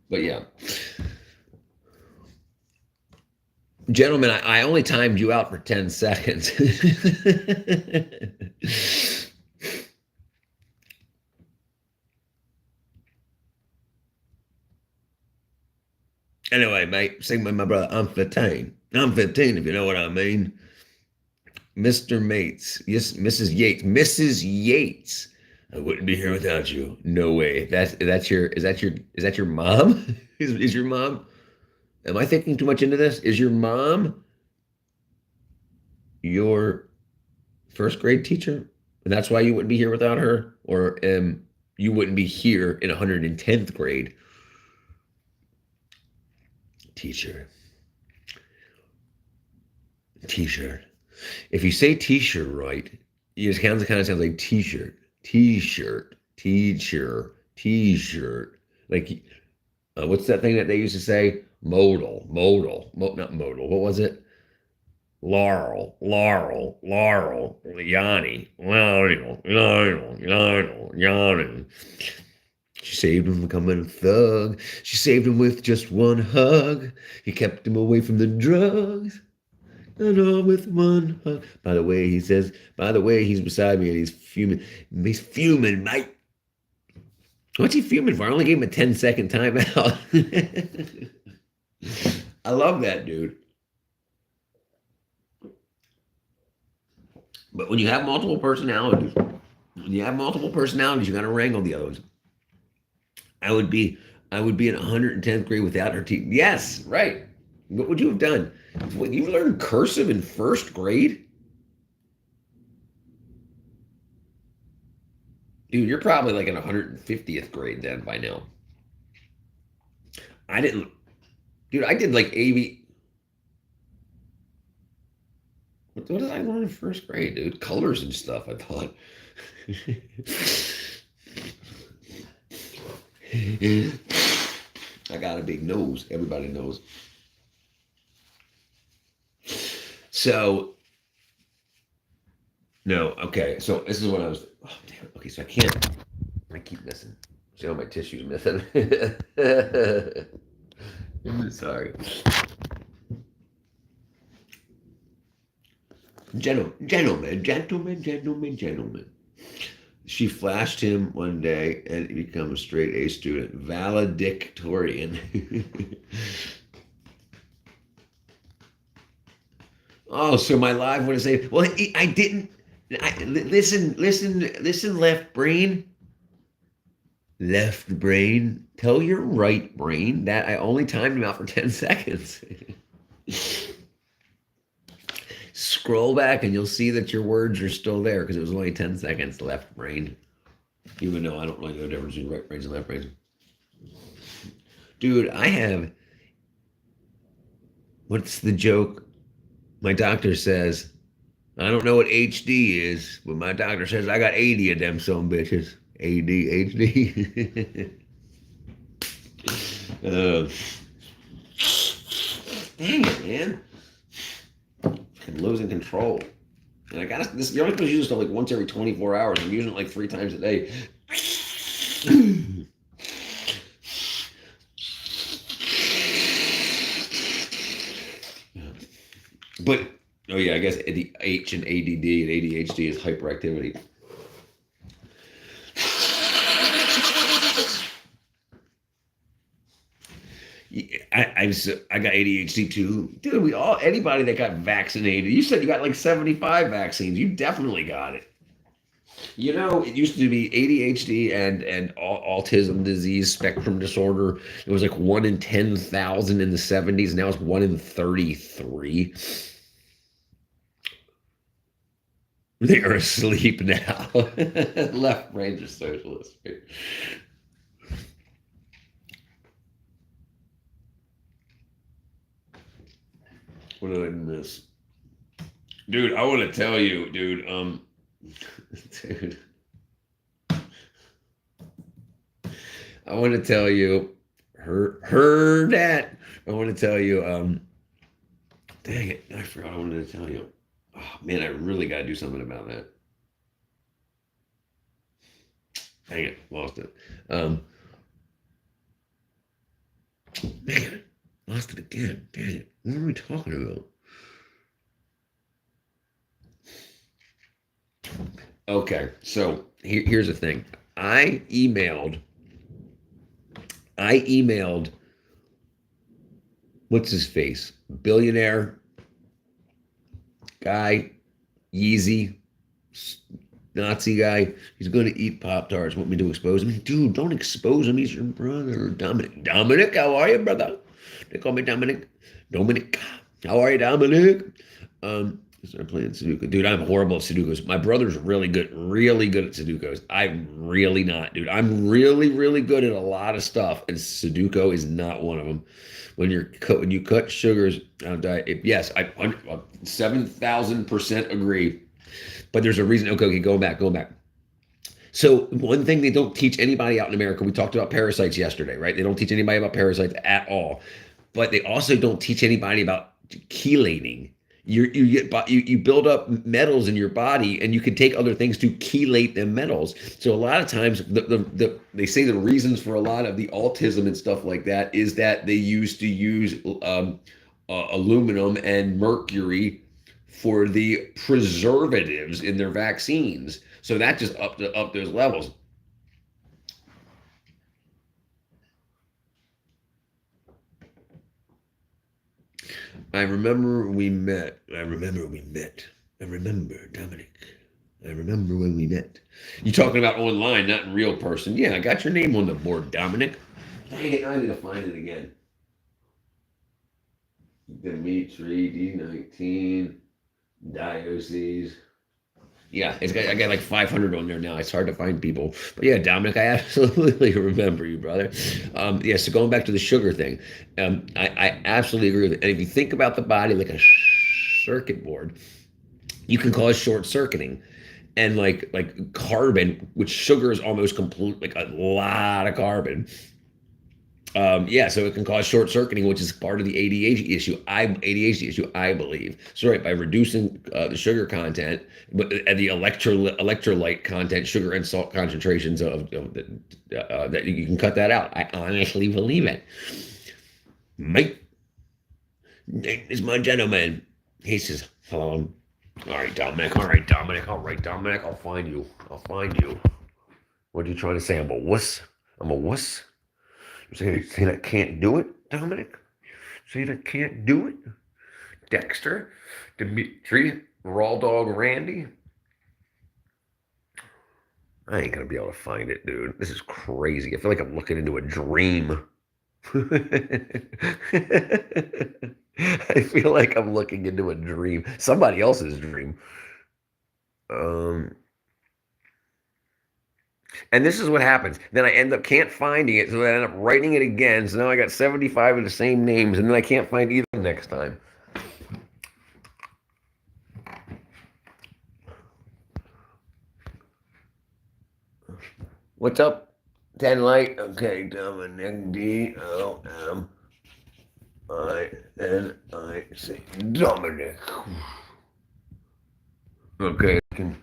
But yeah, gentlemen, I only timed you out for 10 seconds. Anyway, mate, sing with my brother. I'm 15. I'm 15, if you know what I mean. Mr. Mates. Yes, Mrs. Yates. Mrs. Yates. I wouldn't be here without you. No way. Is that your mom? Is your mom? Am I thinking too much into this? Is your mom your first grade teacher? And that's why you wouldn't be here without her? Or you wouldn't be here in 110th grade teacher? T-shirt. If you say t-shirt right, it kind of sounds like t-shirt, t-shirt, teacher, t-shirt. Like, what's that thing that they used to say? Not modal. What was it? Laurel, Yanni, Yanni. She saved him from becoming a thug. She saved him with just one hug. He kept him away from the drugs. And all with one hug. By the way, he's beside me and he's fuming. He's fuming, mate. What's he fuming for? I only gave him a 10-second timeout. I love that dude. But when you have multiple personalities, you got to wrangle the other ones. I would be in 110th grade without her teeth. Yes, right. What would you have done? What, you learned cursive in first grade? Dude, you're probably like in 150th grade then by now. I didn't, dude, I did like AV. What did I learn in first grade, dude? Colors and stuff, I thought. I got a big nose. Everybody knows. So, no, okay. So this is what I was. Oh, damn. Okay, so I can't. I keep missing. See how my tissue's missing? I'm sorry. Gentlemen. She flashed him one day and he became a straight A student. Valedictorian. Oh, so my live would have said, well, I didn't. Listen, left brain. Left brain. Tell your right brain that I only timed him out for 10 seconds. Scroll back and you'll see that your words are still there because it was only 10 seconds, left brain. Even though I don't really know the difference between right brains and left brains. Dude, what's the joke? My doctor says, I don't know what HD is, but my doctor says I got 80 of them some bitches. ADHD. Dang it, man. I'm losing control. And I gotta, you're only supposed to use this stuff like once every 24 hours. I'm using it like 3 times a day. But, oh yeah, I guess the H and ADD and ADHD is hyperactivity. I got ADHD too. Dude, anybody that got vaccinated, you said you got like 75 vaccines. You definitely got it. You know, it used to be ADHD and autism disease spectrum disorder. It was like 1 in 10,000 in the 70s. Now it's 1 in 33. They are asleep now. Left brains are socialists. What did I miss? Dude, I want to tell you, dude. Dude, I want to tell you, her that. I want to tell you, dang it, I forgot I wanted to tell you. Oh man, I really got to do something about that. Dang it, lost it. Man, lost it again. Dang it. What are we talking about? Okay, so here's the thing. I emailed, I emailed, what's his face? Billionaire guy, Yeezy, Nazi guy. He's going to eat Pop Tarts. Want me to expose him? Dude, don't expose him. He's your brother, Dominic. Dominic, how are you, brother? They call me Dominic. Dominic, how are you, Dominic? Start playing Sudoku. Dude, I'm horrible at Sudokus. My brother's really good at Sudokus. I'm really not, dude. I'm really good at a lot of stuff, and Sudoku is not one of them. When you cut sugars, yes, I 7,000% agree. But there's a reason. Okay, going back. So one thing they don't teach anybody out in America, we talked about parasites yesterday, right? They don't teach anybody about parasites at all. But they also don't teach anybody about chelating. You build up metals in your body, and you can take other things to chelate them metals. So a lot of times, they say the reasons for a lot of the autism and stuff like that is that they used to use aluminum and mercury for the preservatives in their vaccines. So that just up those levels. I remember we met. I remember we met. I remember, Dominic. I remember when we met. You talking about online, not in real person. Yeah, I got your name on the board, Dominic. Dang it, I need to find it again. Dimitri, D19, Diocese. Yeah, I got like 500 on there now. It's hard to find people. But yeah, Dominic, I absolutely remember you, brother. Yeah, so going back to the sugar thing, I absolutely agree with it. And if you think about the body like a circuit board, you can cause short circuiting. And like carbon, which sugar is almost complete, like a lot of carbon. Yeah, so it can cause short circuiting, which is part of the ADHD issue, I believe. So right, by reducing the sugar content, but the electrolyte content, sugar and salt concentrations that you can cut that out. I honestly believe it. Mike is my gentleman. He says, hello. All right, Dominic. All right, Dominic. All right, Dominic. I'll find you. I'll find you. What are you trying to say? I'm a wuss. I'm a wuss. Say that can't do it, Dominic? Say that can't do it? Dexter? Dimitri? Raw Dog Randy? I ain't gonna be able to find it, dude. This is crazy. I feel like I'm looking into a dream. I feel like I'm looking into a dream. Somebody else's dream. Um, And this is what happens. Then I end up can't finding it, so I end up writing it again. So now I got 75 of the same names, and then I can't find either next time. What's up, 10 Light? Okay, Dominic DOMINIC. Dominic. Okay, we can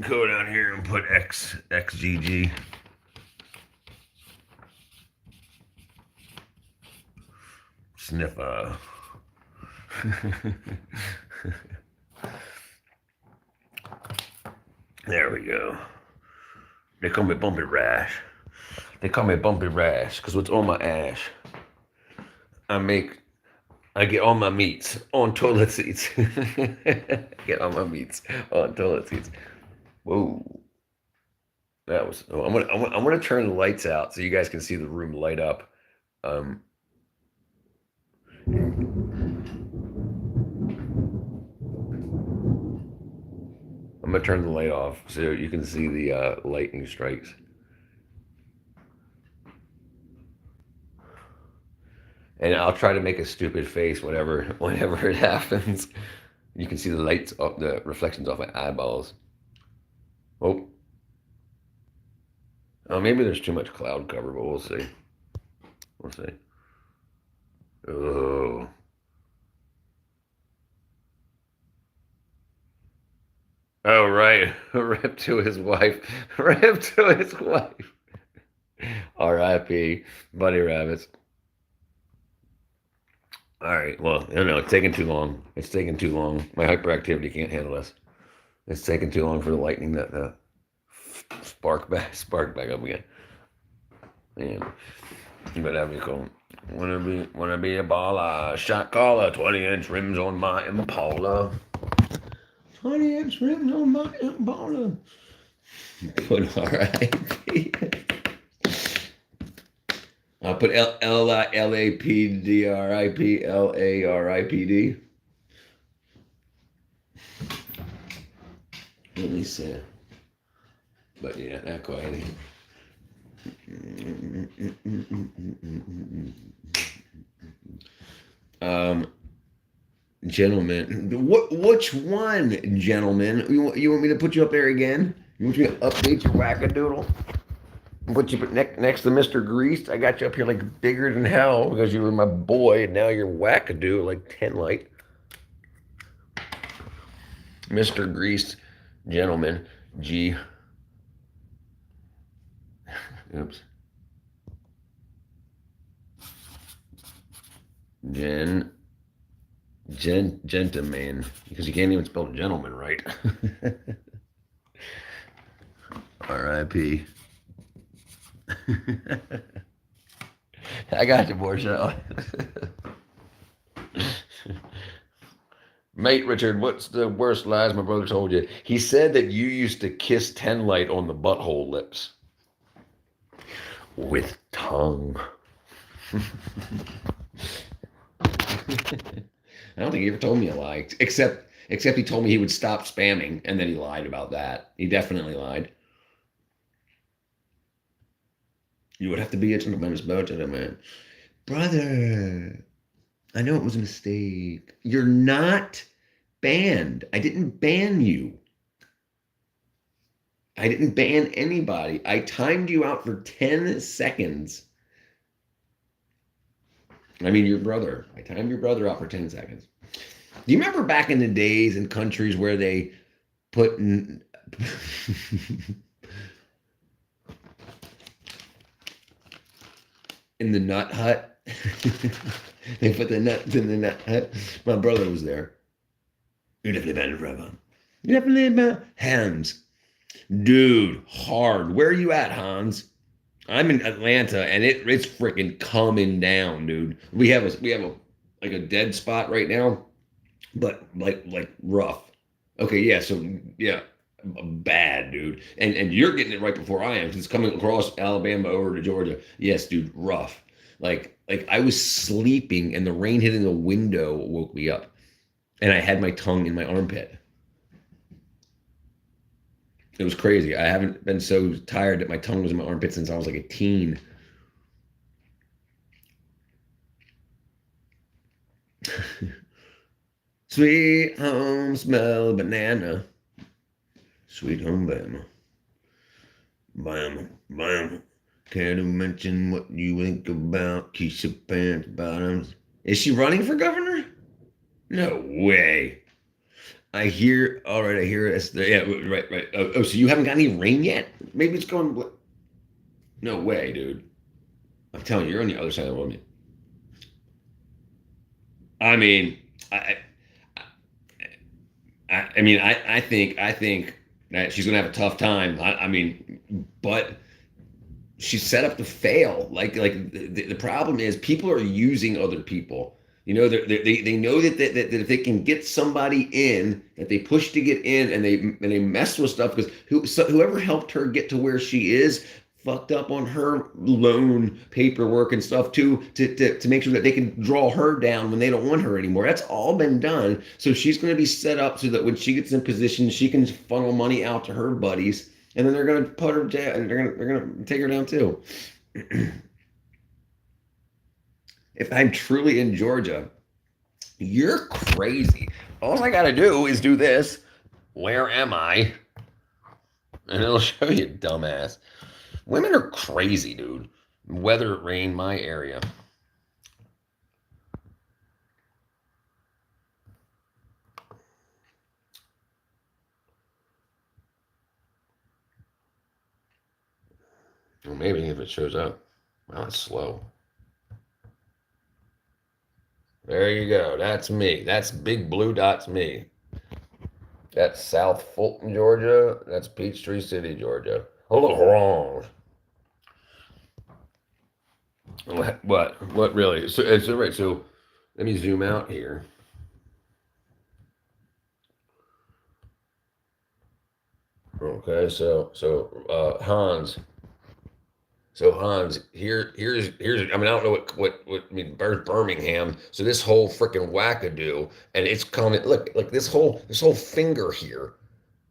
go down here and put XGG. Sniffer. There we go. They call me Bumpy Rash. They call me Bumpy Rash because what's on my ash? I get all my meats on toilet seats. Get all my meats on toilet seats. Whoa. That was. Oh, I'm gonna turn the lights out so you guys can see the room light up. Um, I'm gonna turn the light off so you can see the lightning strikes. And I'll try to make a stupid face whenever it happens. You can see the lights off the reflections off my eyeballs. Oh, oh, maybe there's too much cloud cover, but we'll see. We'll see. Oh. Oh, right. Rip to his wife. Rip to his wife. R.I.P. Bunny Rabbits. All right. Well, no, it's taking too long. It's taking too long. My hyperactivity can't handle this. It's taking too long for the lightning to spark back up again. And but that'd be cool. Wanna be a baller, shot caller, 20-inch rims on my Impala. 20-inch rims on my Impala. Put R.I.P. I'll put L-A-P-D-R-I-P L-A-R-I-P-D. Let me see. But yeah, not quite. Gentlemen, which one, gentlemen? You want me to put you up there again? You want me to update your wackadoodle? Put you next to Mr. Greased? I got you up here like bigger than hell because you were my boy, and now you're wackadoo like 10 light. Mr. Greased, gentlemen, G. Oops. Gentleman, because you can't even spell gentleman right. R.I.P. I got you, Borsha. Mate, Richard, what's the worst lies my brother told you? He said that you used to kiss 10 light on the butthole lips. With tongue. I don't think he ever told me a lie, except he told me he would stop spamming, and then he lied about that. He definitely lied. You would have to be a tremendous man. Brother, I know it was a mistake. You're not banned. I didn't ban you. I didn't ban anybody. I timed you out for 10 seconds. I mean, your brother. I timed your brother out for 10 seconds. Do you remember back in the days in countries where they put in... in the nut hut? They put the nuts in the nut hut. My brother was there. You're definitely banned forever. You're definitely banned. Hans. Dude, hard. Where are you at, Hans? I'm in Atlanta, and it's freaking coming down, dude. We have a like a dead spot right now, but like rough. Okay, yeah. So yeah, bad, dude. And you're getting it right before I am. It's coming across Alabama over to Georgia. Yes, dude, rough. Like I was sleeping, and the rain hitting the window woke me up, and I had my tongue in my armpit. It was crazy. I haven't been so tired that my tongue was in my armpit since I was like a teen. Sweet home smell banana. Sweet home Bama. Bama. Bama. Care to mention what you think about Keisha Pants Bottoms? Is she running for governor? No way. I hear, all right, I hear it. Yeah, right. Oh, so you haven't got any rain yet? Maybe it's going, no way, dude. I'm telling you, you're on the other side of the world. I mean, I think that she's gonna have a tough time. I mean, but she's set up to fail. Like the problem is people are using other people. You know, they know that if they can get somebody in, that they push to get in, and they mess with stuff because whoever helped her get to where she is fucked up on her loan paperwork and stuff too to make sure that they can draw her down when they don't want her anymore. That's all been done. So she's going to be set up so that when she gets in position, she can funnel money out to her buddies, and then they're going to put her in jail, and they're going to take her down too. If I'm truly in Georgia, you're crazy. All I gotta do is do this. Where am I? And it'll show you, dumbass. Women are crazy, dude. Weather, rain, my area. Well, maybe if it shows up. Well, it's slow. There you go. That's me. That's big blue dot's me. That's South Fulton, Georgia. That's Peachtree City, Georgia. Oh, look wrong. What really? So right. So let me zoom out here. Okay. Hans. So Hans, here's. I mean, I don't know what. I mean, Birmingham. So this whole freaking wackadoo, and it's coming. Look, this whole finger here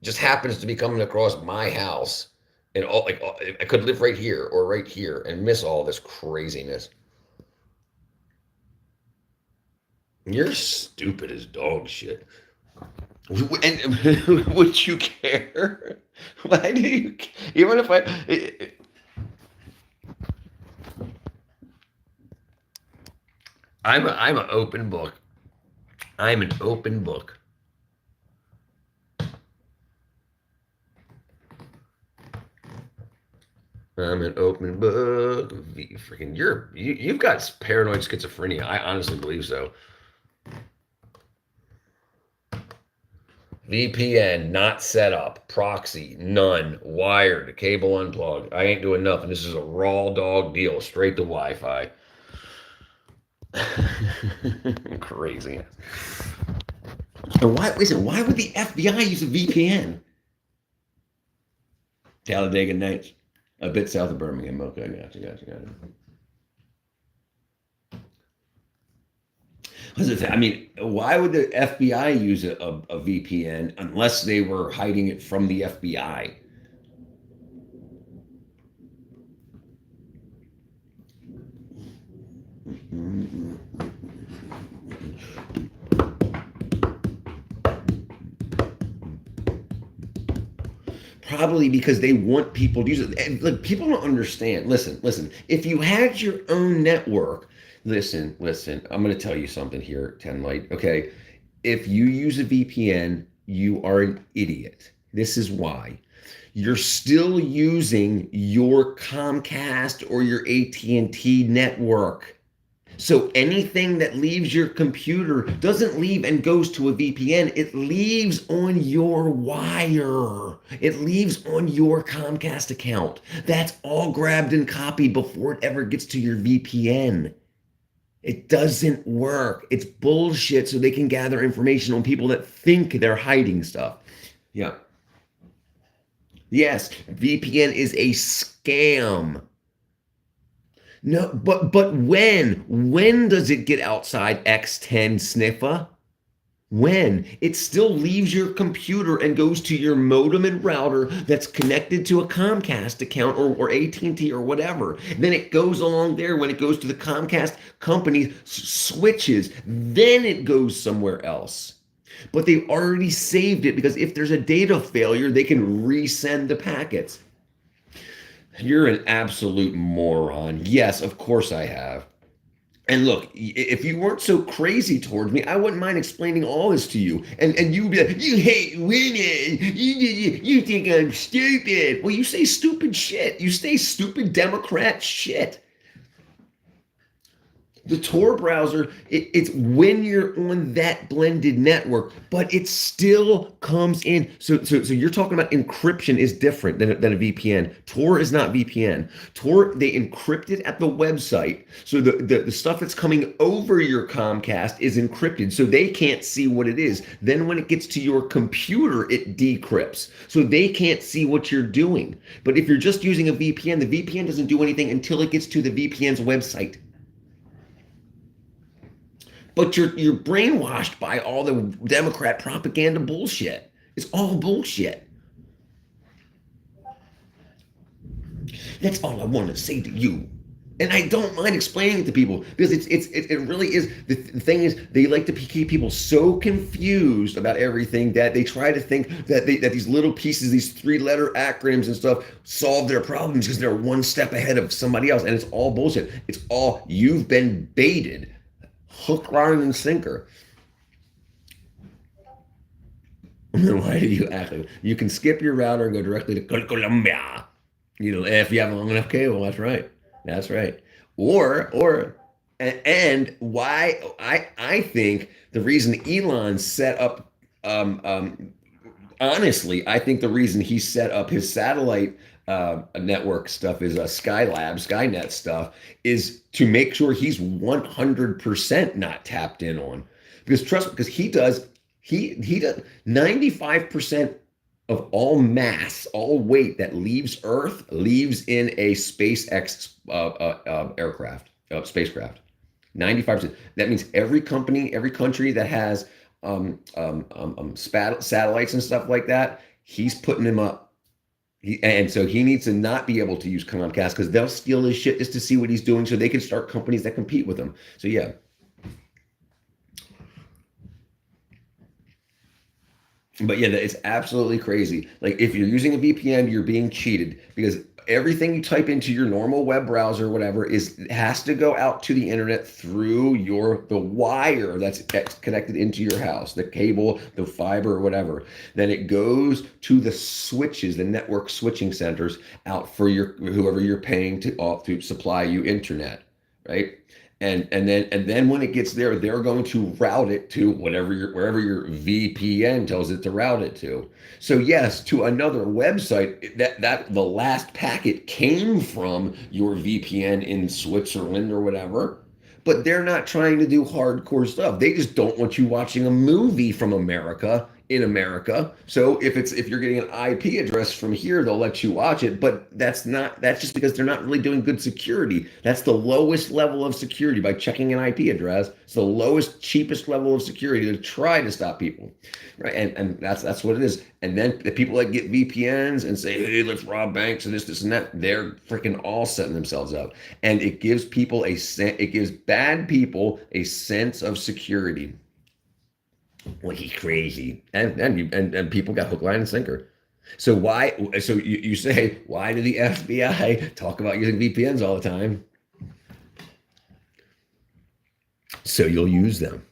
just happens to be coming across my house, and I could live right here or right here and miss all this craziness. You're stupid as dog shit. And would you care? Why do you? Even if I'm an open book. I'm an open book. I'm an open book. Freaking, you've got paranoid schizophrenia. I honestly believe so. VPN not set up, proxy none, wired, cable unplugged. I ain't doing nothing. This is a raw dog deal, straight to Wi-Fi. Crazy. And why would the FBI use a VPN? Talladega Nights, a bit south of Birmingham. Okay, gotcha. I mean, why would the FBI use a VPN unless they were hiding it from the FBI? Probably because they want people to use it. And look, people don't understand. Listen. If you had your own network, listen. I'm going to tell you something here, Ten Light. Okay, if you use a VPN, you are an idiot. This is why. You're still using your Comcast or your AT&T network. So anything that leaves your computer doesn't leave and goes to a VPN. It leaves on your wire. It leaves on your Comcast account. That's all grabbed and copied before it ever gets to your VPN. It doesn't work. It's bullshit so they can gather information on people that think they're hiding stuff. Yeah. Yes, VPN is a scam. No, but when does it get outside X10 sniffer? When? It still leaves your computer and goes to your modem and router that's connected to a Comcast account or AT&T or whatever. Then it goes along there when it goes to the Comcast company switches. Then it goes somewhere else. But they've already saved it because if there's a data failure, they can resend the packets. You're an absolute moron. Yes, of course I have. And look, if you weren't so crazy towards me, I wouldn't mind explaining all this to you. And you'd be like, you hate women. You think I'm stupid. Well, you say stupid shit. You say stupid Democrat shit. The Tor browser, it's when you're on that blended network, but it still comes in. So you're talking about encryption is different than a VPN. Tor is not VPN. Tor, they encrypt it at the website. So the stuff that's coming over your Comcast is encrypted. So they can't see what it is. Then when it gets to your computer, it decrypts. So they can't see what you're doing. But if you're just using a VPN, the VPN doesn't do anything until it gets to the VPN's website. But you're brainwashed by all the Democrat propaganda bullshit. It's all bullshit. That's all I want to say to you. And I don't mind explaining it to people because it really is. The thing is, they like to keep people so confused about everything that they try to think that that these little pieces, these three-letter acronyms and stuff, solve their problems because they're one step ahead of somebody else, and it's all bullshit. It's all, you've been baited, hook, line, and sinker. Why do you act like you can skip your router and go directly to Colombia? If you have a long enough cable, that's right. That's right. And why I think the reason Elon set up, honestly, I think the reason he set up his satellite network stuff is Skylab, Skynet stuff, is to make sure he's 100% not tapped in on. Because trust me, because he does 95% of all mass, all weight that leaves Earth leaves in a SpaceX aircraft, spacecraft. 95%. That means every company, every country that has satellites and stuff like that, he's putting them up. And so he needs to not be able to use Comcast because they'll steal his shit just to see what he's doing so they can start companies that compete with him. So yeah. But yeah, it's absolutely crazy. Like if you're using a VPN, you're being cheated because everything you type into your normal web browser or whatever has to go out to the internet through the wire that's connected into your house, the cable, the fiber, or whatever. Then it goes to the switches, the network switching centers out for whoever you're paying to supply you internet, right? And then when it gets there, they're going to route it to wherever your VPN tells it to route it to. So yes, to another website that the last packet came from your VPN in Switzerland or whatever. But they're not trying to do hardcore stuff. They just don't want you watching a movie from America in America. So if you're getting an IP address from here, they'll let you watch it. But that's just because they're not really doing good security. That's the lowest level of security by checking an IP address. It's the lowest, cheapest level of security to try to stop people. Right. And that's what it is. And then the people that get VPNs and say, hey, let's rob banks and this and that, they're freaking all setting themselves up. And it gives bad people a sense of security. Like he's crazy, and people got hook, line, and sinker. So why? So you say, why do the FBI talk about using VPNs all the time? So you'll use them.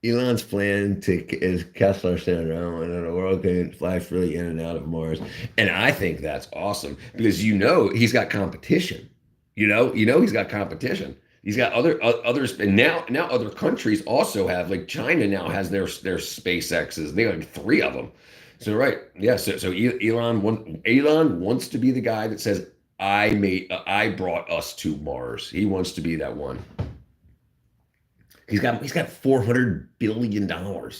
Elon's plan is Kessler syndrome, and the world can fly freely in and out of Mars. And I think that's awesome because he's got competition. He's got competition. He's got others, and now other countries also have, like China now has their SpaceXs. They got three of them. So right, yeah. So Elon wants to be the guy that says I brought us to Mars. He wants to be that one. He's got $400 billion. Do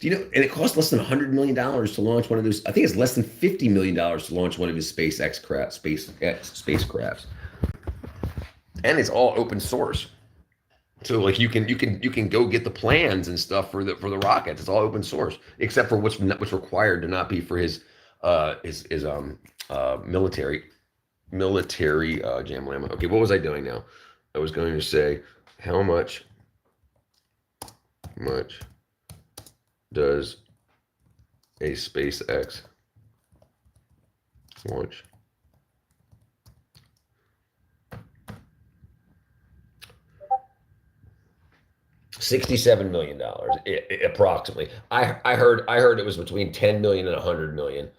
you know? And it costs less than $100 million to launch one of those. I think it's less than $50 million to launch one of his spacecrafts. And it's all open source. So like you can go get the plans and stuff for the rockets. It's all open source, except for what's required to not be for his military jam llama. Okay, what was I doing now? I was going to say how much does a SpaceX launch? $67 million approximately. I heard it was between 10 million and 100 million,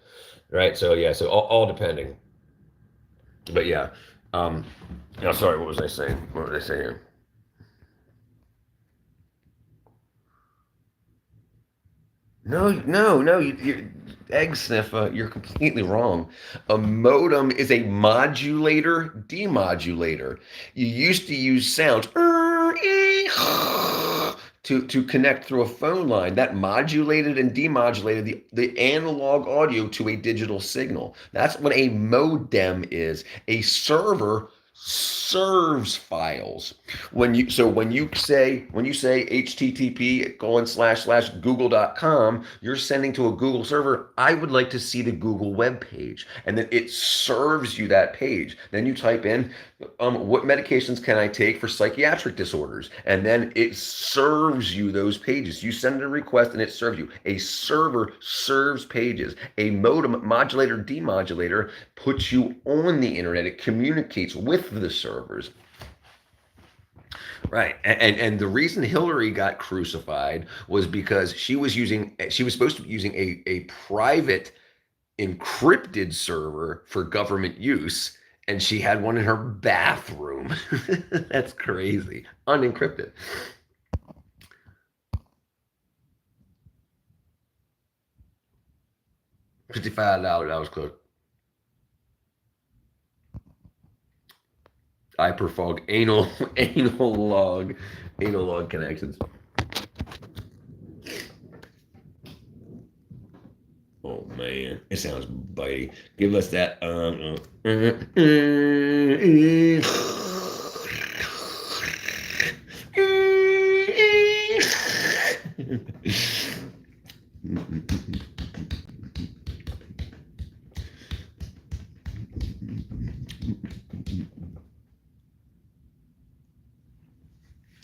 right? So yeah, so all depending. But yeah, no, sorry, what was I saying? What was I saying here? No, you're egg sniffer. You're completely wrong. A modem is a modulator, demodulator. You used to use sounds to connect through a phone line that modulated and demodulated the analog audio to a digital signal. That's what a modem is. A server serves files. When you say http://google.com, you're sending to a Google server. I would like to see the Google web page, and then it serves you that page. Then you type in what medications can I take for psychiatric disorders, and then it serves you those pages. You send a request and it serves you. A server serves pages. A modem, modulator, demodulator puts you on the internet. It communicates with the servers. Right. And the reason Hillary got crucified was because she was supposed to be using a private encrypted server for government use, and she had one in her bathroom. That's crazy. Unencrypted. $55. That was close. Hyperfog anal log connections. Oh man, it sounds bitey. Give us that.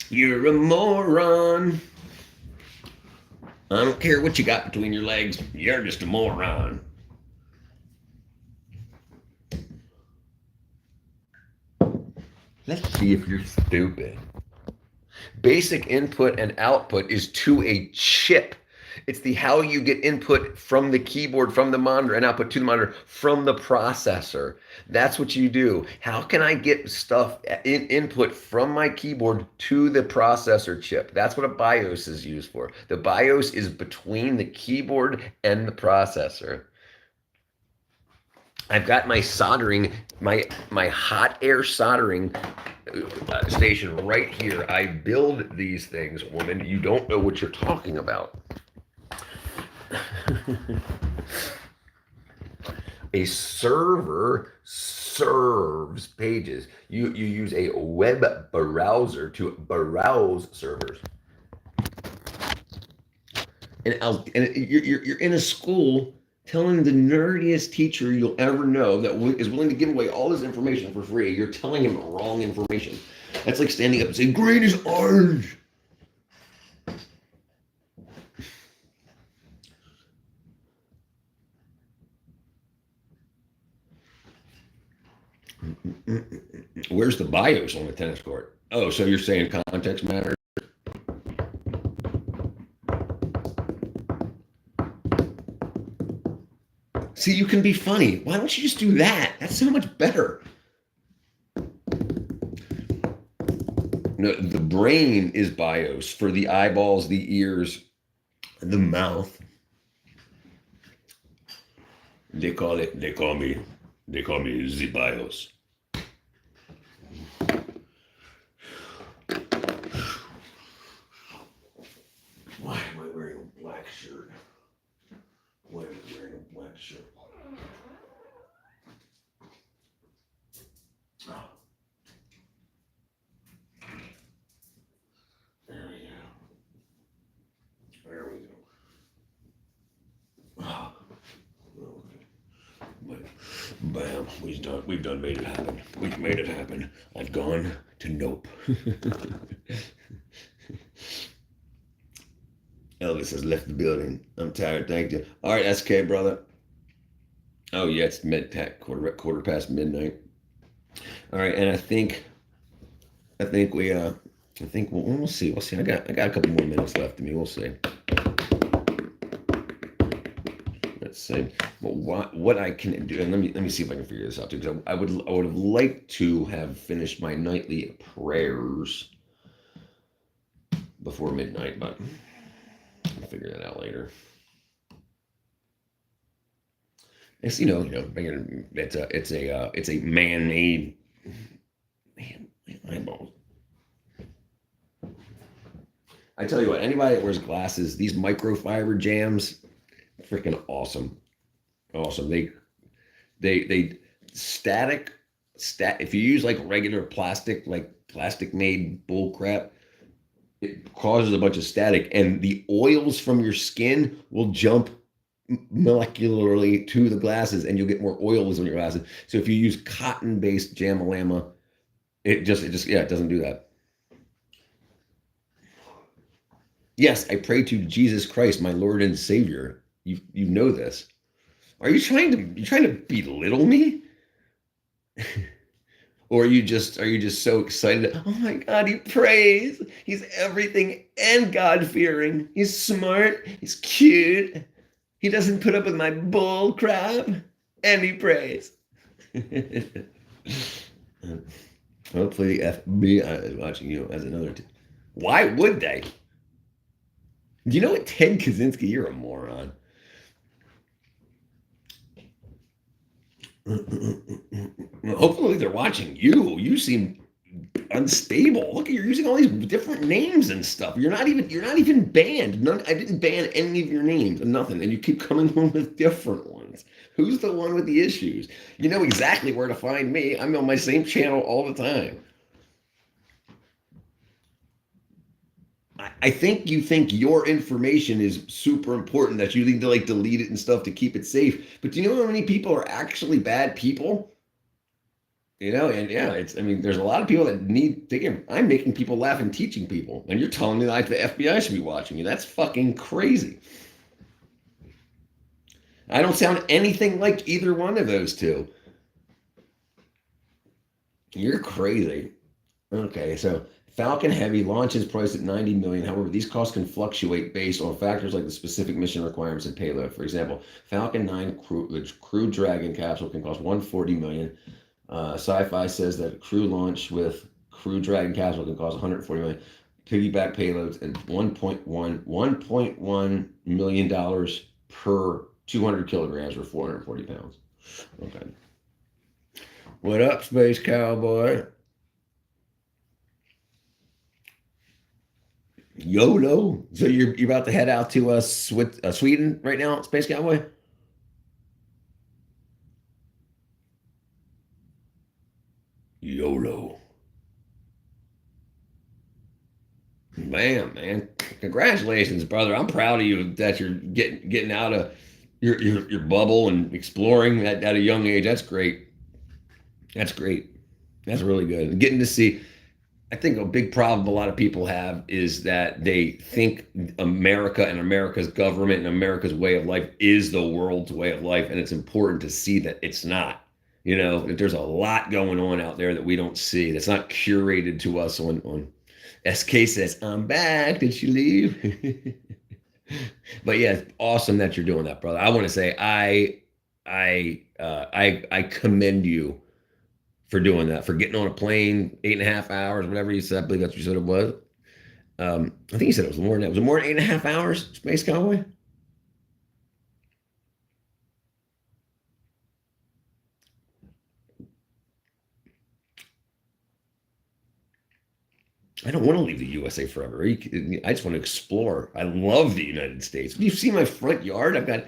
You're a moron. I don't care what you got between your legs. You're just a moron. Let's see if you're stupid. Basic input and output is to a chip. It's the how you get input from the keyboard, from the monitor, and output to the monitor from the processor. That's what you do. How can I get stuff input from my keyboard to the processor chip? That's what a BIOS is used for. The BIOS is between the keyboard and the processor. I've got my soldering, my hot air soldering station right here. I build these things, woman. You don't know what you're talking about. A server serves pages. You use a web browser to browse servers. And you're in a school telling the nerdiest teacher you'll ever know that is willing to give away all this information for free. You're telling him wrong information. That's like standing up and saying, green is orange. Where's the BIOS on the tennis court? Oh, so you're saying context matters? See, you can be funny. Why don't you just do that? That's so much better. No, the brain is BIOS for the eyeballs, the ears, the mouth. They call me the BIOS. Why am I wearing a black shirt? Why am I wearing a black shirt? Oh. There we go. There we go. Oh. Okay. Bam. We've done made it happen. We've made it happen. I've gone to nope. Elvis has left the building. I'm tired. Thank you. All right, SK, brother. Oh, yeah, it's quarter past midnight. All right, and I think we'll see. We'll see. I got a couple more minutes left in me. We'll see. Let's see. But what I can do, and let me see if I can figure this out too. Because I would have liked to have finished my nightly prayers before midnight, but I'll figure that out later. It's it's a man-made eyeballs. I tell you what, anybody that wears glasses, these microfiber jams, freaking awesome. Awesome. They static if you use like regular plastic, like plastic made bull crap, it causes a bunch of static, and the oils from your skin will jump molecularly to the glasses, and you'll get more oils on your glasses. So if you use cotton based Jamalama, yeah, it doesn't do that. Yes, I pray to Jesus Christ, my Lord and Savior. You know this. Are you trying to belittle me? Or are you just so excited? Oh my God, he prays. He's everything and God fearing. He's smart. He's cute. He doesn't put up with my bull crap, and he prays. Hopefully, the FBI is watching you as another. Why would they? Do you know what, Ted Kaczynski? You're a moron. Hopefully, they're watching you. You seem unstable. Look, you're using all these different names and stuff. You're not even banned. I didn't ban any of your names, nothing, and you keep coming home with different ones. Who's the one with the issues? You know exactly where to find me. I'm on my same channel all the time. I think you think your information is super important, that you need to like delete it and stuff to keep it safe. But do you know how many people are actually bad people? You know, and yeah, I mean, there's a lot of people that need thinking. I'm making people laugh and teaching people, and you're telling me like the FBI should be watching you. That's fucking crazy. I don't sound anything like either one of those two. You're crazy. Okay, so Falcon Heavy launches priced at 90 million. However, these costs can fluctuate based on factors like the specific mission requirements and payload. For example, Falcon 9 Crew Dragon capsule can cost 140 million. Sci-Fi says that a crew launch with Crew Dragon capsule can cost 140 million. Piggyback payloads and $1.1 million per 200 kilograms or 440 pounds. Okay. What up, Space Cowboy? YOLO. So you're about to head out to Sweden right now, Space Cowboy? YOLO. Bam, man. Congratulations, brother. I'm proud of you that you're getting out of your bubble and exploring at a young age. That's great. That's great. That's really good. Getting to see, I think a big problem a lot of people have is that they think America and America's government and America's way of life is the world's way of life. And it's important to see that it's not. You know, that there's a lot going on out there that we don't see. That's not curated to us on SK says, I'm back. Did she leave? But yeah, awesome that you're doing that, brother. I want to say I commend you for doing that, for getting on a plane 8.5 hours, whatever you said. I believe that's what you said it was. I think you said it was more than that. Was it more than 8.5 hours, Space Cowboy? I don't want to leave the USA forever. I just want to explore. I love the United States. You see my front yard? I got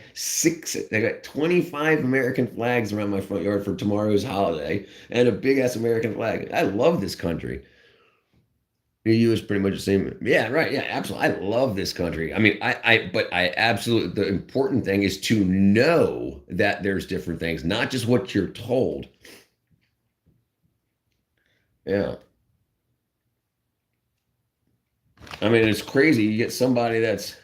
25 American flags around my front yard for tomorrow's holiday and a big ass American flag. I love this country. The EU is pretty much the same. Yeah, right. Yeah, absolutely. I love this country. I mean, but I absolutely, the important thing is to know that there's different things, not just what you're told. Yeah. I mean, it's crazy. You get somebody that's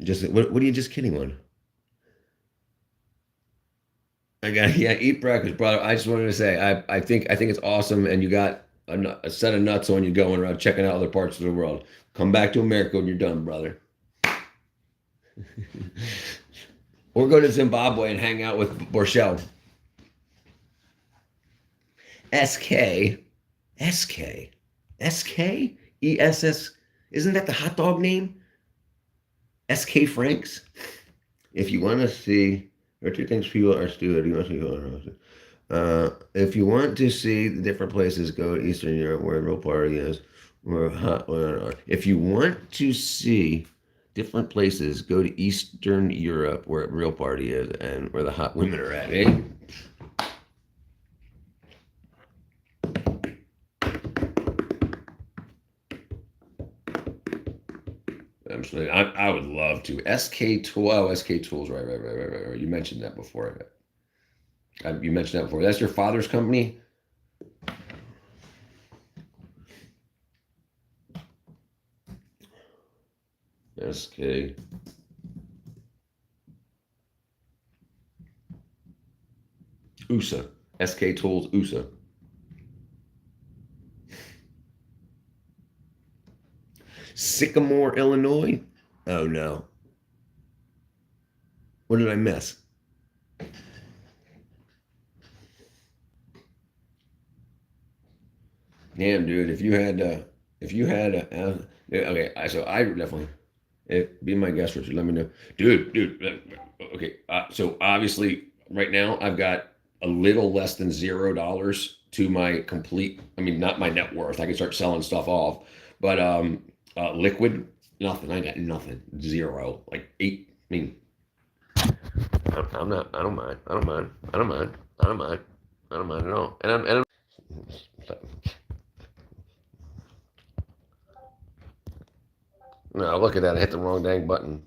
just what are you just kidding on? I got yeah, eat breakfast, brother. I just wanted to say I think it's awesome, and you got a set of nuts on you going around checking out other parts of the world. Come back to America when you're done, brother. Or go to Zimbabwe and hang out with Borshell. SK, SK, SK, ESS. Isn't that the hot dog name? SK Franks. If you want to see, there are two things people are stupid. You must be if you want to see the different places, go to Eastern Europe, where a real party is, where hot. If you want to see Different places. Go to Eastern Europe where a real party is and where the hot women are at, eh? Absolutely. I would love to. SK Tool. Oh, SK Tools. Right. You mentioned that before. You mentioned that before. That's your father's company? SK. USA. SK Tools USA. Sycamore, Illinois? Oh no. What did I miss? Damn, dude. Yeah, okay. So I definitely, be my guest, Richard. Let me know, dude. Okay. So obviously, right now I've got a little less than $0 to my complete. I mean, not my net worth. I can start selling stuff off, but liquid, nothing. I got nothing. Zero. Like eight. I mean, I'm not. I don't mind. I don't mind. I don't mind. I don't mind. I don't mind at all. And I'm. No, look at that. I hit the wrong dang button.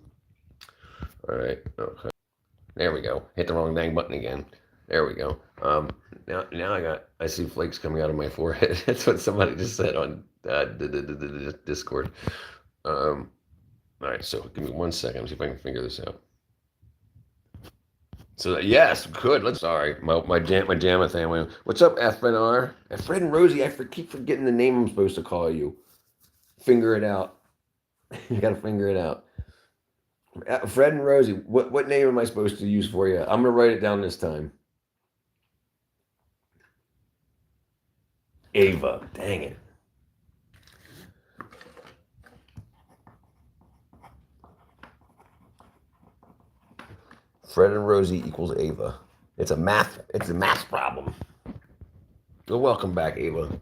All right. Okay. There we go. Hit the wrong dang button again. There we go. Now I see flakes coming out of my forehead. That's what somebody just said on Discord. All right. So give me 1 second. See if I can figure this out. So yes, good. Let's. Sorry, my JAMA family. What's up, FNR? Fred and Rosie. Keep forgetting the name I'm supposed to call you. Figure it out. You got to figure it out. Fred and Rosie. What name am I supposed to use for you? I'm gonna write it down this time. Ava. Dang it. Fred and Rosie equals Ava. It's a math problem. Well, welcome back, Ava.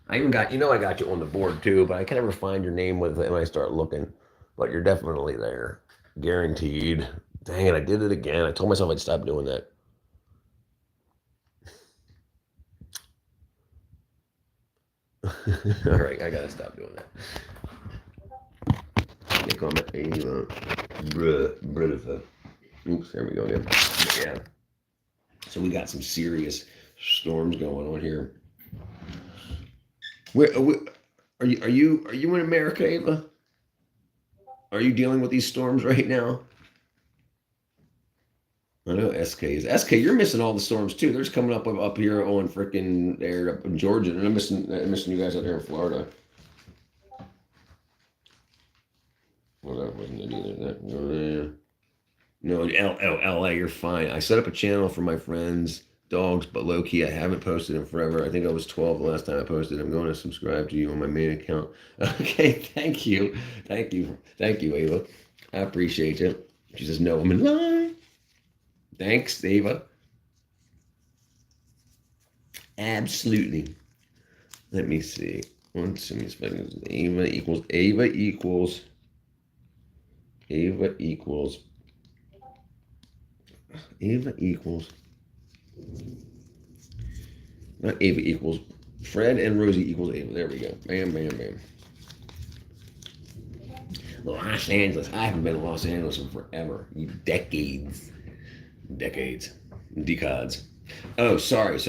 I even got I got you on the board too, but I can never find your name when I start looking. But you're definitely there. Guaranteed. Dang it, I did it again. I told myself I'd stop doing that. All right, I gotta stop doing that. They call me Ava. Bruh. Oops, there we go again. Yeah. So we got some serious storms going on here. Where are you in America, Ava? Are you dealing with these storms right now? I know SK is SK. You're missing all the storms too. There's coming up here on freaking there up in Georgia, and I'm missing you guys out there in Florida. Well, that wasn't it either. No, LA, you're fine. I set up a channel for my friends' dogs, but low key, I haven't posted in forever. I think I was 12 the last time I posted. I'm going to subscribe to you on my main account. Okay, thank you, Ava. I appreciate you. She says no, I'm in line. Thanks, Ava. Absolutely. Let me see. Ava equals. Not Ava equals. Fred and Rosie equals Ava. There we go. Bam. Los Angeles. I haven't been to Los Angeles in forever. Decades. Decads. Oh, sorry.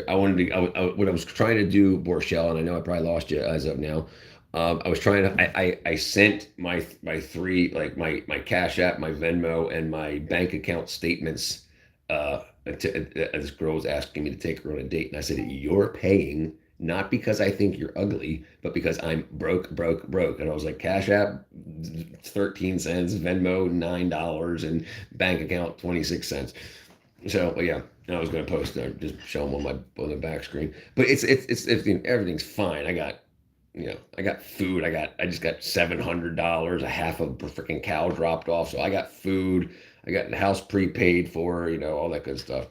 I wanted to. What I was trying to do, Borchelle, and I know I probably lost you as of now. I was trying to. I sent my three, like my Cash App, my Venmo, and my bank account statements. This girl was asking me to take her on a date, and I said, "You're paying." Not because I think you're ugly, but because I'm broke. And I was like, Cash App, 13 cents, Venmo, $9, and bank account, 26 cents. So yeah, I was gonna post there, just show them on the back screen. But it's everything's fine. I got food. I just got $700. A half of a freaking cow dropped off, so I got food. I got the house prepaid for, all that good stuff.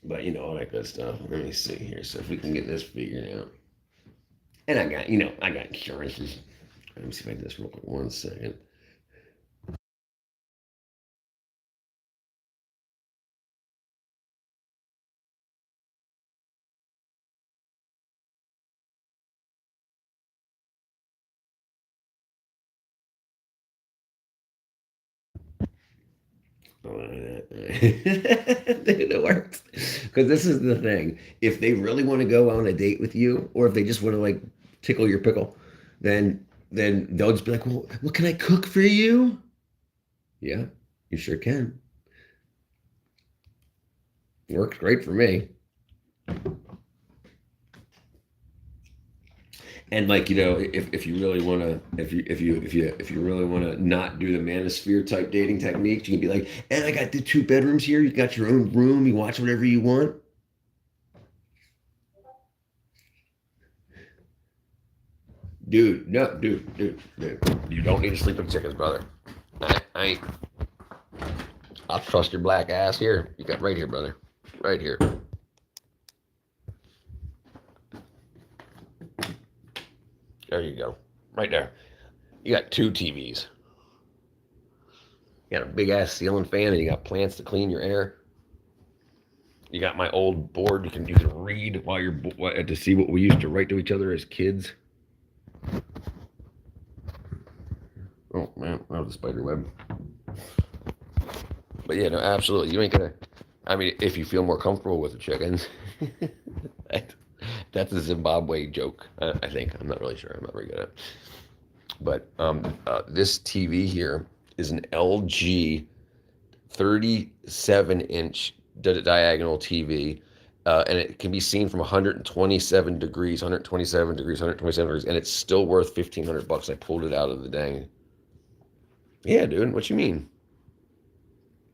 But all that good stuff. Let me see here. So if we can get this figured out. And I got insurances. Let me see if I can do this real quick. 1 second. Dude, it works. Because this is the thing. If they really want to go on a date with you, or if they just want to like tickle your pickle, then they'll just be like, well, what can I cook for you? Yeah, you sure can. Works great for me. And like, if you really want to, if you really want to not do the manosphere type dating techniques, you can be like, and I got the 2 bedrooms here. You got your own room. You watch whatever you want. Dude, no, dude. You don't need to sleep with chickens, brother. I I'll trust your black ass here. You got right here, brother. Right here. There you go. Right there. You got 2 TVs. You got a big ass ceiling fan, and you got plants to clean your air. You got my old board. You can read while you're to see what we used to write to each other as kids. Oh man, that was a spider web. But yeah, no, absolutely. You ain't gonna. I mean, if you feel more comfortable with the chickens, that, that's a Zimbabwe joke. I think I'm not really sure. I'm not very good at it. But this TV here is an LG 37-inch diagonal TV, and it can be seen from 127 degrees, 127 degrees, 127 degrees, and it's still worth $1,500. I pulled it out of the dang. Yeah, dude. What you mean?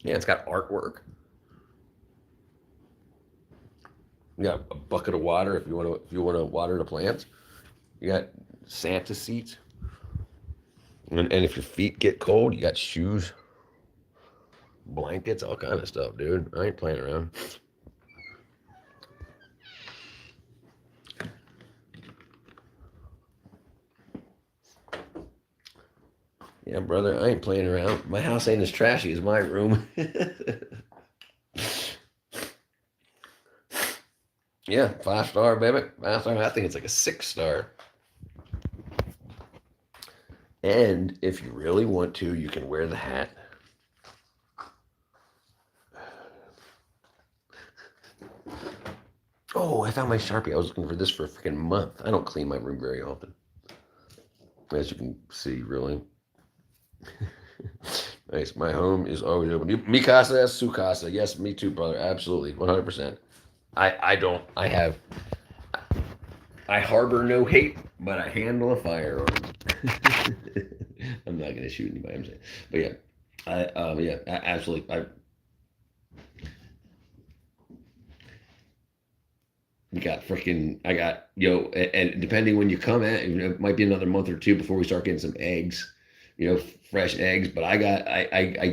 Yeah, it's got artwork. You got a bucket of water if you want to water the plants. You got Santa seats, and if your feet get cold, you got shoes, blankets, all kind of stuff, dude. I ain't playing around. Yeah, brother, I ain't playing around. My house ain't as trashy as my room. Yeah, 5 star, baby. 5 star. I think it's like a 6 star. And if you really want to, you can wear the hat. Oh, I found my Sharpie. I was looking for this for a freaking month. I don't clean my room very often, as you can see, really. Nice. My home is always open. Mi casa es su casa. Yes, me too, brother. Absolutely, 100%. I don't. I harbor no hate, but I handle a firearm. I'm not gonna shoot anybody. I'm saying, but yeah, yeah, absolutely. I got and depending when you come at, it might be another month or two before we start getting some eggs, fresh eggs. But I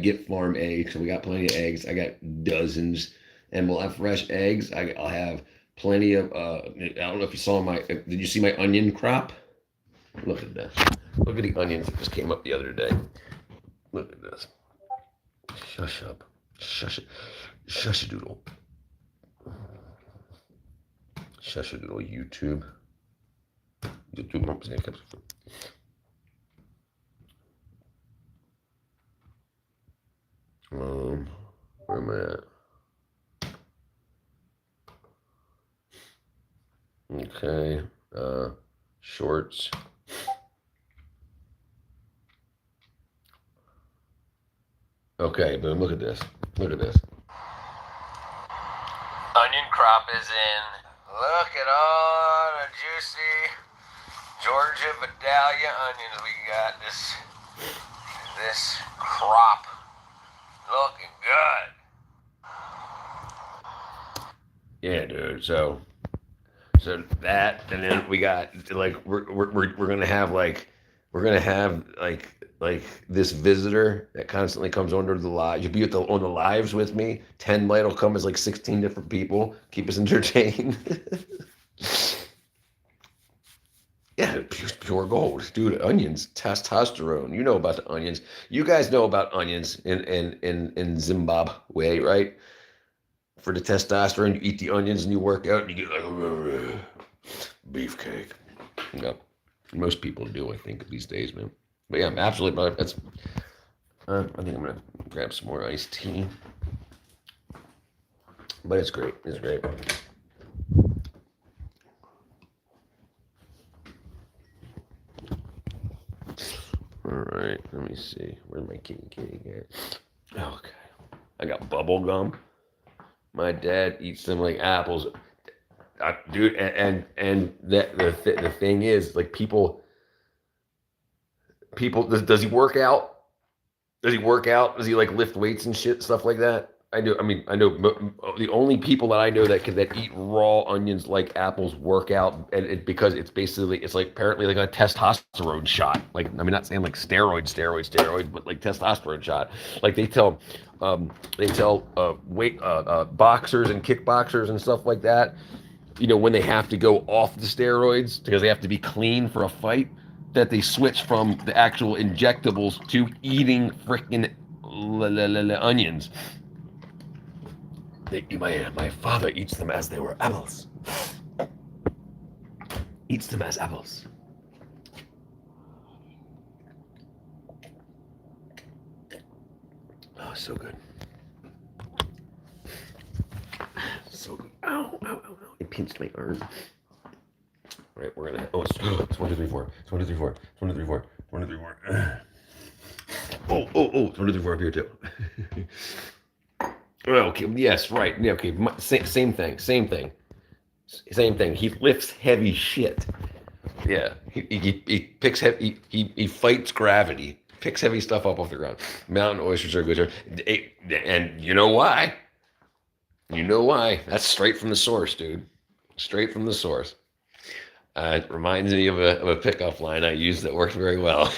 get farm eggs, so we got plenty of eggs. I got dozens, and we'll have fresh eggs. I'll have plenty of. I don't know if you saw did you see my onion crop? Look at this. Look at the onions that just came up the other day. Look at this. Shush up. Shush it. Shush a doodle. Shush a doodle. YouTube. YouTube. Where am I at? Okay. Shorts. Okay, boom. Look at this. Look at this. Onion crop is in. Look at all the juicy Georgia Vidalia onions we got. This crop looking good. Yeah, dude. So that, and then we got like we're gonna have like this visitor that constantly comes under the live. You'll be on the lives with me. 10 might will come as like 16 different people. Keep us entertained. Yeah, pure gold, dude. Onions, testosterone. You know about the onions. You guys know about onions in Zimbabwe, right? For the testosterone, you eat the onions and you work out and you get like beefcake. Yeah, most people do, I think, these days, man. But yeah, absolutely, brother. That's. I think I'm gonna grab some more iced tea. But it's great. It's great. All right, let me see. Where's my kitty at? Okay, I got bubble gum. My dad eats them like apples, dude. And the thing is, like people does he work out? Does he work out? Does he like lift weights and shit stuff like that? I do. I mean, I know the only people that I know that eat raw onions like apples work out, and because it's basically it's like apparently like a testosterone shot. Like I mean, not saying like steroids, but like testosterone shot. Like they tell weight boxers and kickboxers and stuff like that. You know when they have to go off the steroids because they have to be clean for a fight, that they switch from the actual injectables to eating freaking onions. My father eats them as they were apples. Eats them as apples. Oh, so good. So good. Ow, ow, ow, ow. It pinched my arm. All right, we're gonna. Oh, it's 1, 2, 3, 4. It's 1, 2, 3, 4. It's 1, 2, 3, 4. It's 1, 2, 3, 4. Oh. It's 1, 2, 3, 4 up here too. Okay. Yes. Right. Yeah. Okay. Same thing. Same thing. Same thing. He lifts heavy shit. Yeah. He picks heavy. He fights gravity. Picks heavy stuff up off the ground. Mountain oysters are good. And you know why? You know why? That's straight from the source, dude. Straight from the source. It reminds me of a pickup line I used that worked very well.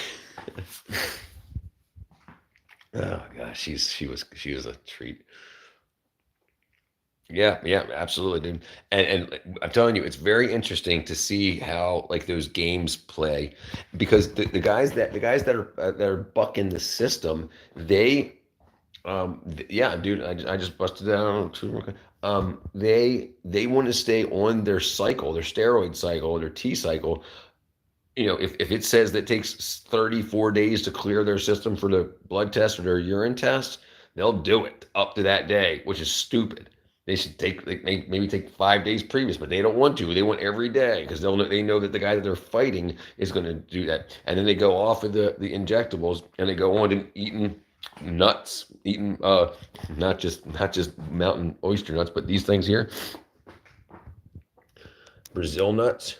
Oh gosh, she was a treat. Yeah, absolutely, dude. And I'm telling you, it's very interesting to see how like those games play, because the guys that are bucking the system, they yeah, dude, I just busted down. They want to stay on their cycle, their steroid cycle, their T cycle. You know, if it says that it takes 34 days to clear their system for the blood test or their urine test, they'll do it up to that day, which is stupid. They should take like, maybe take 5 days previous, but they don't want to. They want every day because they know that the guy that they're fighting is going to do that. And then they go off of the injectables and they go on and eating nuts, eating not just mountain oyster nuts, but these things here, Brazil nuts.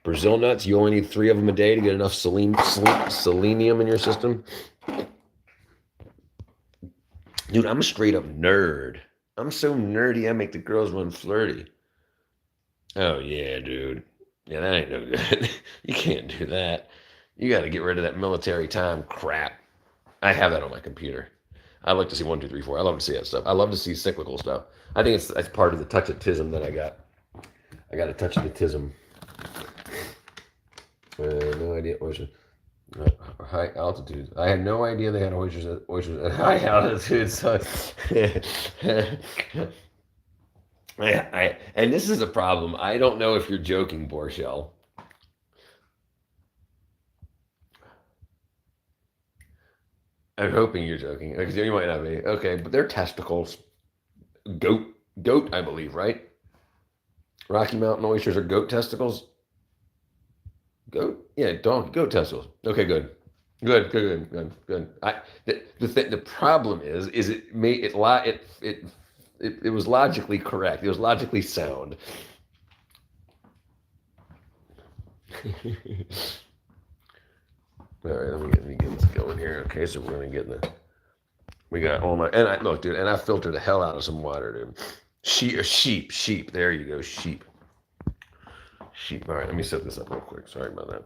Brazil nuts, you only need 3 of them a day to get enough selenium in your system. Dude, I'm a straight up nerd. I'm so nerdy, I make the girls run flirty. Oh, yeah, dude. Yeah, that ain't no good. You can't do that. You got to get rid of that military time crap. I have that on my computer. I like to see 1, 2, 3, 4. I love to see that stuff. I love to see cyclical stuff. I think it's part of the touch of tism that I got. I got a touch of the tism. No idea oysters. High altitude. I had no idea they had oysters at high altitude. So, and this is a problem. I don't know if you're joking, Borchell. I'm hoping you're joking because you might not be. Okay, but they're testicles. Goat, I believe, right? Rocky Mountain oysters are goat testicles. Goat? Yeah, donkey. Goat testicles. Okay, good. Good. The problem is it was logically correct. It was logically sound. All right, let me get this going here. Okay, so we're gonna get we got all my and I look, dude, and I filtered the hell out of some water, dude. Sheep. There you go, sheep. Sheep. All right, let me set this up real quick. Sorry about that.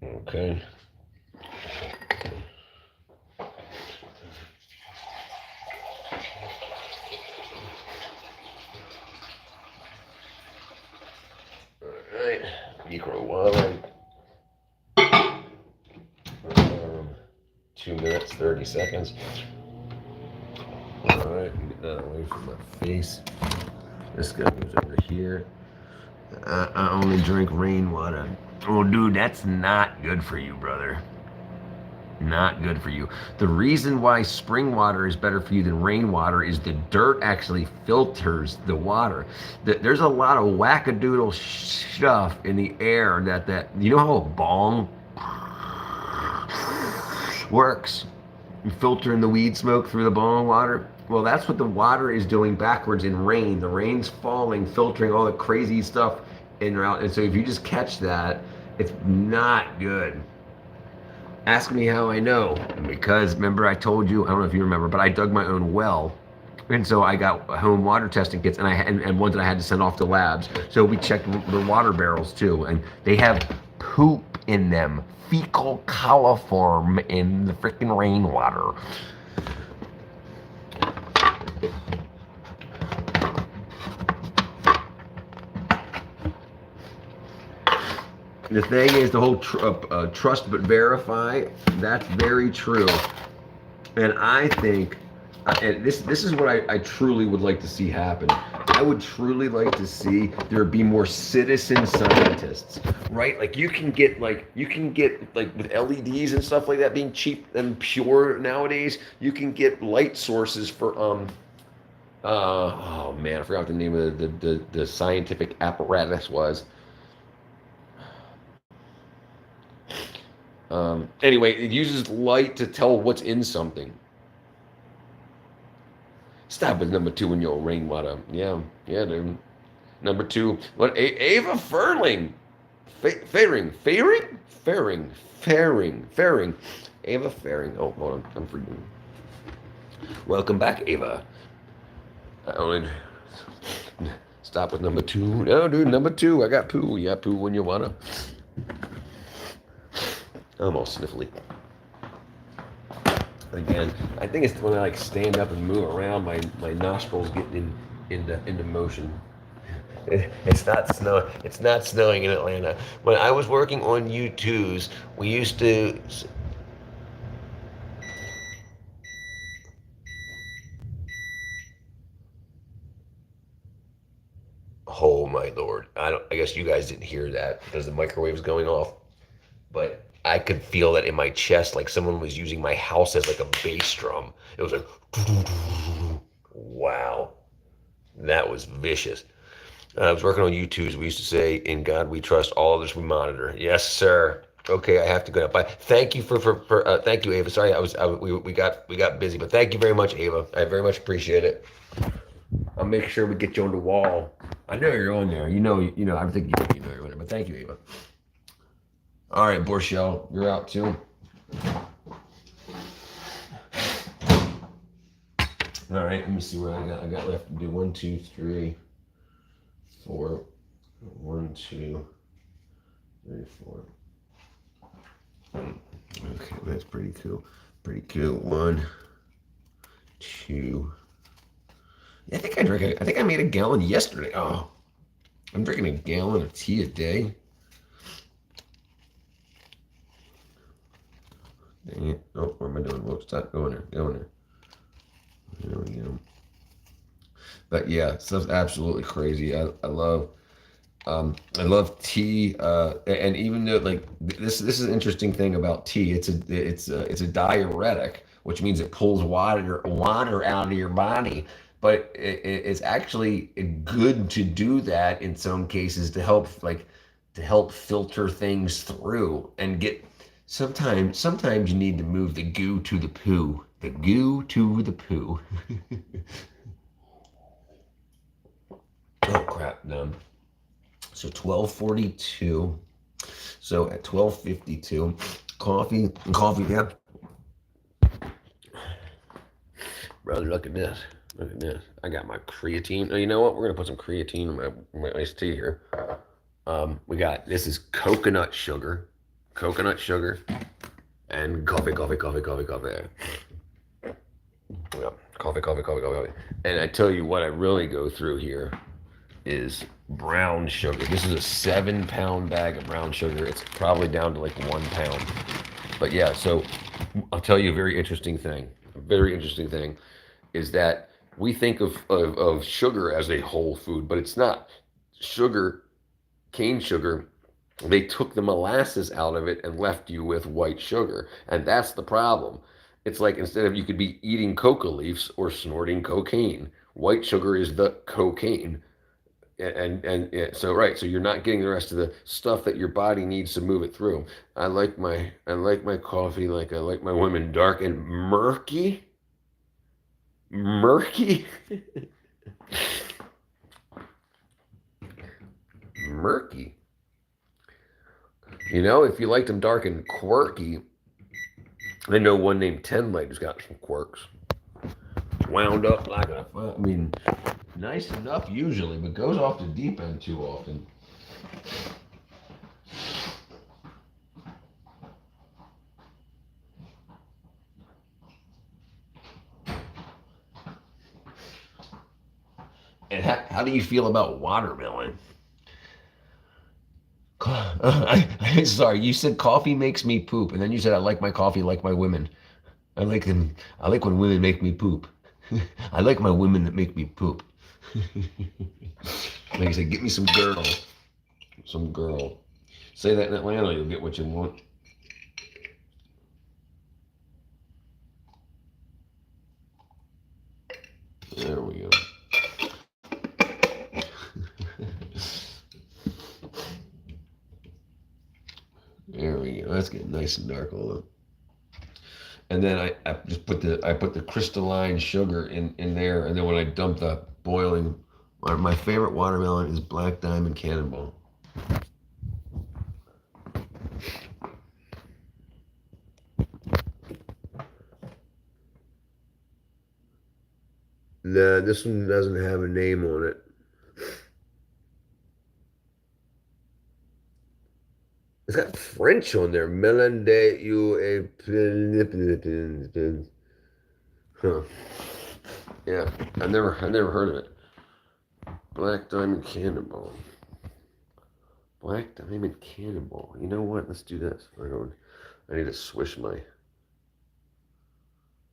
Okay. 2 minutes, 30 seconds. All right, get that away from my face. This guy goes over here. I only drink rainwater. Oh, dude, that's not good for you, brother. Not good for you. The reason why spring water is better for you than rainwater is the dirt actually filters the water. There's a lot of wackadoodle stuff in the air that you know how a bong works? Filtering the weed smoke through the bong water. Well, that's what the water is doing backwards in rain. The rain's falling, filtering all the crazy stuff in and out. And so if you just catch that, it's not good. Ask me how I know. Because remember I told you, I don't know if you remember, but I dug my own well. And so I got home water testing kits and ones that I had to send off to labs. So we checked the water barrels too, and they have poop in them. Fecal coliform in the freaking rainwater. The thing is, the whole trust but verify, that's very true. And I think, and this is what I truly would like to see happen. I would truly like to see there be more citizen scientists, right? Like you can get like with LEDs and stuff like that being cheap and pure nowadays, you can get light sources for oh man, I forgot what the name of the scientific apparatus was. Anyway, it uses light to tell what's in something. Stop with number 2 in your rainwater. Yeah, dude. Number 2. What? Ava Furling. Fairing. Ava Fairing. Oh, hold on. I'm freaking. Welcome back, Ava. Stop with number 2. No, dude, number 2. I got poo. Yeah, poo when you wanna. I'm all sniffly. Again, I think it's when I like stand up and move around, my nostrils get into motion. It's not snowing. It's not snowing in Atlanta. When I was working on U2s, we used to. Oh my lord! I guess you guys didn't hear that because the microwave was going off, but I could feel that in my chest, like someone was using my house as like a bass drum. It was like, wow, that was vicious. I was working on U2s. We used to say, "In God we trust, all others we monitor." Yes, sir. Okay, I have to go now. But thank you thank you, Ava. Sorry, we got busy, but thank you very much, Ava. I very much appreciate it. I'll make sure we get you on the wall. I know you're on there. You know. I think you know you're on there. But thank you, Ava. All right, Borchell, you're out too. All right, let me see what I got left to do. 1, 2, 3, 4. 1, 2, 3, 4. Okay, that's pretty cool. Pretty cool. 1, 2. I think I made a gallon yesterday. Oh, I'm drinking a gallon of tea a day. Dang it. Oh, what am I doing? Whoops, stop going there. There we go. But yeah, stuff's absolutely crazy. I love tea. And even though like this is an interesting thing about tea. It's a diuretic, which means it pulls water out of your body. But it's actually good to do that in some cases to help filter things through and get. Sometimes you need to move the goo to the poo. The goo to the poo. Oh crap, no. So 12:42. So at 12:52, coffee, yeah. Brother, look at this. Look at this. I got my creatine. Oh, you know what? We're gonna put some creatine in my iced tea here. This is coconut sugar, and coffee. Yeah, coffee. And I tell you what, I really go through here is brown sugar. This is a 7-pound bag of brown sugar. It's probably down to like 1 pound. But yeah, so I'll tell you a very interesting thing. A very interesting thing is that we think of sugar as a whole food, but it's not. Sugar, cane sugar, they took the molasses out of it and left you with white sugar. And that's the problem. It's like instead of you could be eating coca leaves or snorting cocaine, white sugar is the cocaine. So right, so you're not getting the rest of the stuff that your body needs to move it through. I like my coffee like I like my women dark and murky. Murky? Murky. If you liked them dark and quirky, I know one named Ten Leg who's got some quirks. Wound up like I mean, nice enough usually, but goes off the deep end too often. And how do you feel about watermelon? Sorry, you said coffee makes me poop, and then you said I like my coffee like my women. I like them. I like when women make me poop. I like my women that make me poop. Like I said, get me some girl. Some girl. Say that in Atlanta, you'll get what you want. There we go. There we go. That's getting nice and dark. Hold on. And then I just put the crystalline sugar in there, and then when I dump the boiling, my favorite watermelon is Black Diamond Cannonball. Nah, this one doesn't have a name on it. It's got French on there. Melon de you a Huh. Yeah, I never heard of it. Black Diamond Cannonball. Black Diamond Cannonball. You know what? Let's do this. I need to swish my. I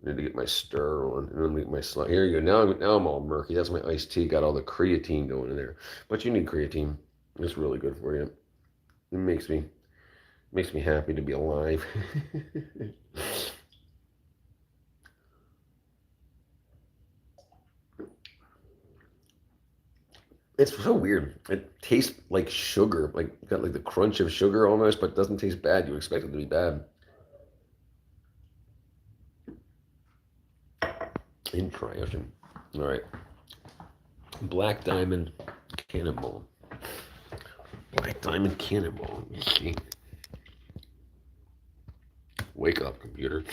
need to get my stir on and then get my slide. Here you go. Now I'm all murky. That's my iced tea. Got all the creatine going in there. But you need creatine. It's really good for you. It makes me happy to be alive. It's so weird. It tastes like sugar, like got like the crunch of sugar almost, but doesn't taste bad. You expect it to be bad. Interesting. All right. Black Diamond Cannonball. Black Diamond Cannonball. Let's see. Wake up, computer.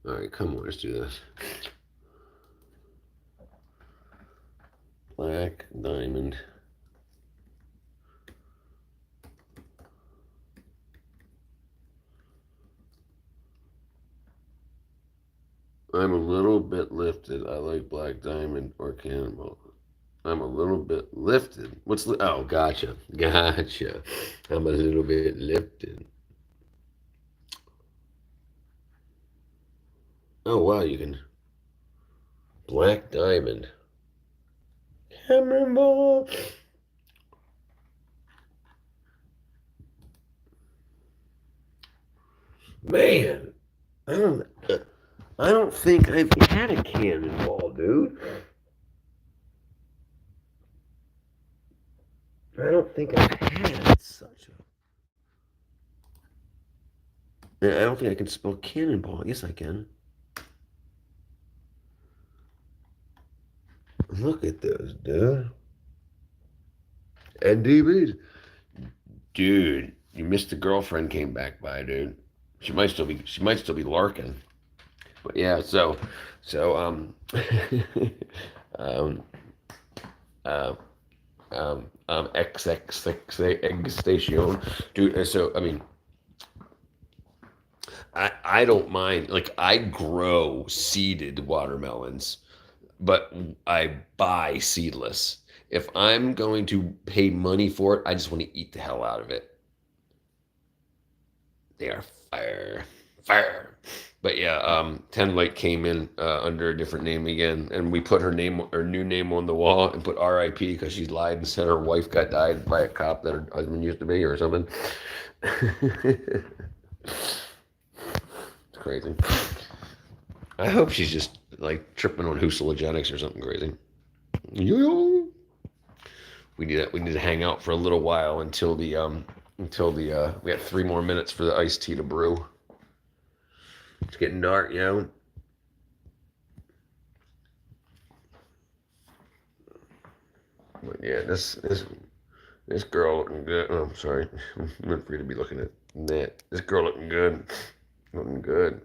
All right, come on, let's do this. Black Diamond. I'm a little bit lifted. I like Black Diamond or Cannonball. I'm a little bit lifted. Oh, gotcha. Gotcha. I'm a little bit lifted. Oh, wow, you can. Black Diamond. Cannonball. Man, I don't. I don't think I've had a cannonball, dude. I don't think I've had such a. I don't think I can spell cannonball. Yes, I can. Look at those, dude. NDBs. Dude, you missed the girlfriend came back by, dude. She might still be larking. But yeah, so um uh, XX egg station, dude. So I mean, I don't mind. Like I grow seeded watermelons but I buy seedless. If I'm going to pay money for it, I just want to eat the hell out of it. They are fire, fire. But yeah, 10 Light came in under a different name again, and we put her new name on the wall and put R.I.P. because she lied and said her wife got died by a cop that her husband used to be or something. It's crazy. I hope she's just like tripping on hallucinogenics or something crazy. We need to hang out for a little while until the we have 3 more minutes for the iced tea to brew. It's getting dark, you know. But yeah, this girl looking good. Oh, I'm sorry, I'm not free to be looking at that. This girl looking good, looking good.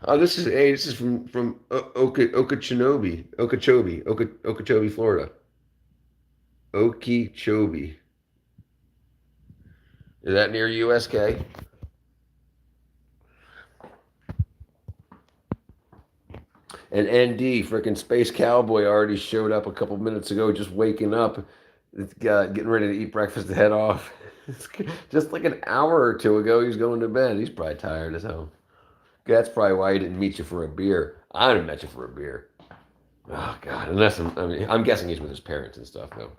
Oh, this is from Okeechobee, Florida. Okeechobee. Is that near USK? And ND, freaking Space Cowboy, already showed up a couple minutes ago, just waking up, getting ready to eat breakfast to head off. Just like an hour or two ago, he's going to bed. He's probably tired as hell. That's probably why he didn't meet you for a beer. I didn't met you for a beer. Oh God, unless I'm guessing he's with his parents and stuff though.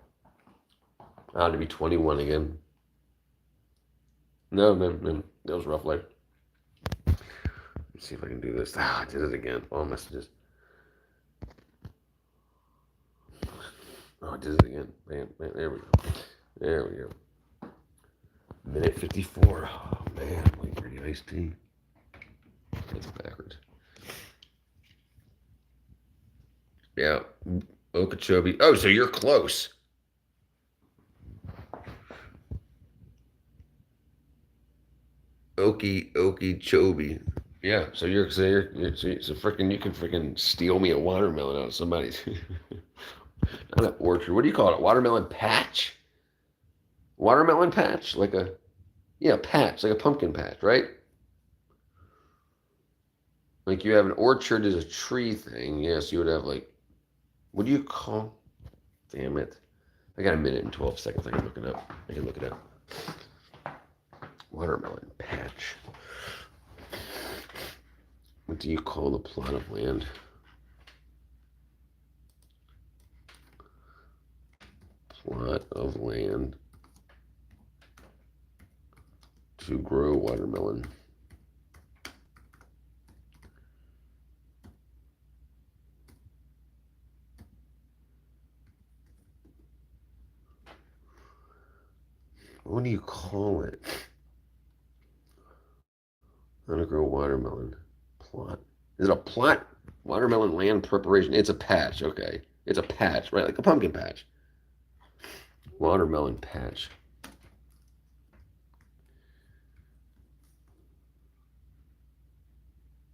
I ought to be 21 again. No, that was rough life. Let's see if I can do this. I did it again. All messages. Oh, I did it again. Man, there we go. There we go. Minute 54. Oh man, wait for the iced tea. That's backwards. Yeah, Okeechobee. Oh, so you're close. Okeechobee. Yeah, so you're freaking you can freaking steal me a watermelon out of somebody's not an orchard. What do you call it? Watermelon patch? Watermelon patch? Like a patch, like a pumpkin patch, right? Like you have an orchard is a tree thing. Yes, you would have like what do you call damn it. I got a minute and 12 seconds. I can look it up. Watermelon patch. What do you call the plot of land? Plot of land to grow watermelon. What do you call it? How to grow watermelon. Plot. Is it a plot? Watermelon land preparation. It's a patch. Okay. It's a patch, right? Like a pumpkin patch. Watermelon patch.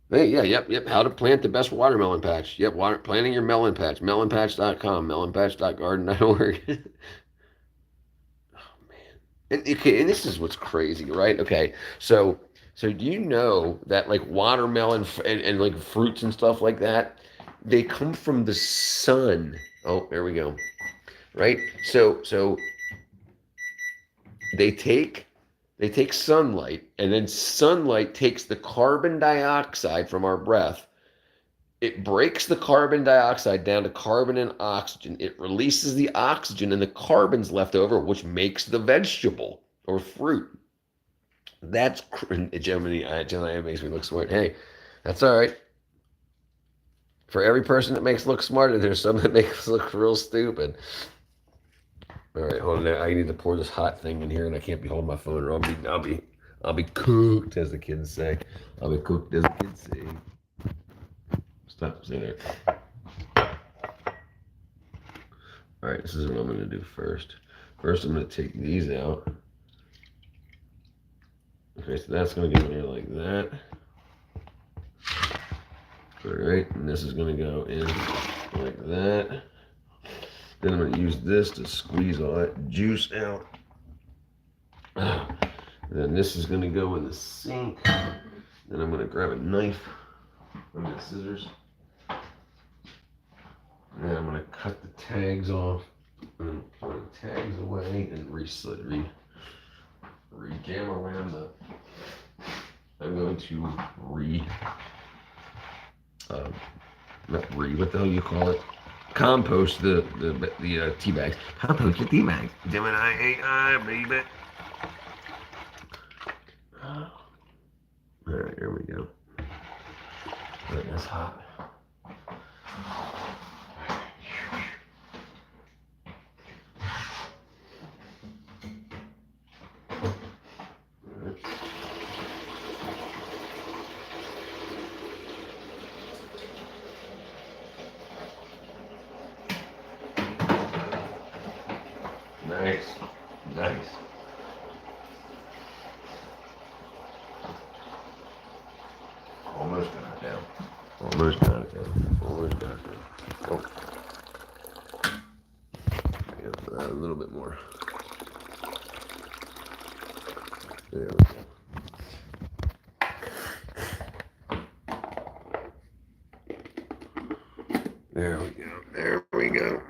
Hey, yeah, yep. How to plant the best watermelon patch. Yep, planting your melon patch. Melonpatch.com, melonpatch.garden.org. Oh man. And this is what's crazy, right? Okay. So do you know that like watermelon and like fruits and stuff like that, they come from the sun. Oh, there we go. Right? So they take they take sunlight and then sunlight takes the carbon dioxide from our breath. It breaks the carbon dioxide down to carbon and oxygen. It releases the oxygen and the carbon's left over, which makes the vegetable or fruit. That's Gemini. Gemini makes me look smart. Hey, that's all right. For every person that makes look smarter, there's some that makes us look real stupid. All right, hold on. I need to pour this hot thing in here, and I can't be holding my phone, or I'll be cooked, as the kids say. I'll be cooked, as the kids say. Stop, stay there. All right, this is what I'm gonna do first. First, I'm gonna take these out. Okay, so that's gonna go in here like that. All right, and this is gonna go in like that. Then I'm gonna use this to squeeze all that juice out. And then this is gonna go in the sink. Then I'm gonna grab a knife. I'm gonna scissors. cut the tags off and put the tags away and re-gamma ram the. I'm going to what the hell you call it? Compost the tea bags. Compost the tea bags. Gemini AI, baby. All right, here we go. All right, that's hot. Nice, nice. Almost got it down. Almost got it down. Almost got it down. Oh. Yeah, a little bit more. There we go. There we go. There we go.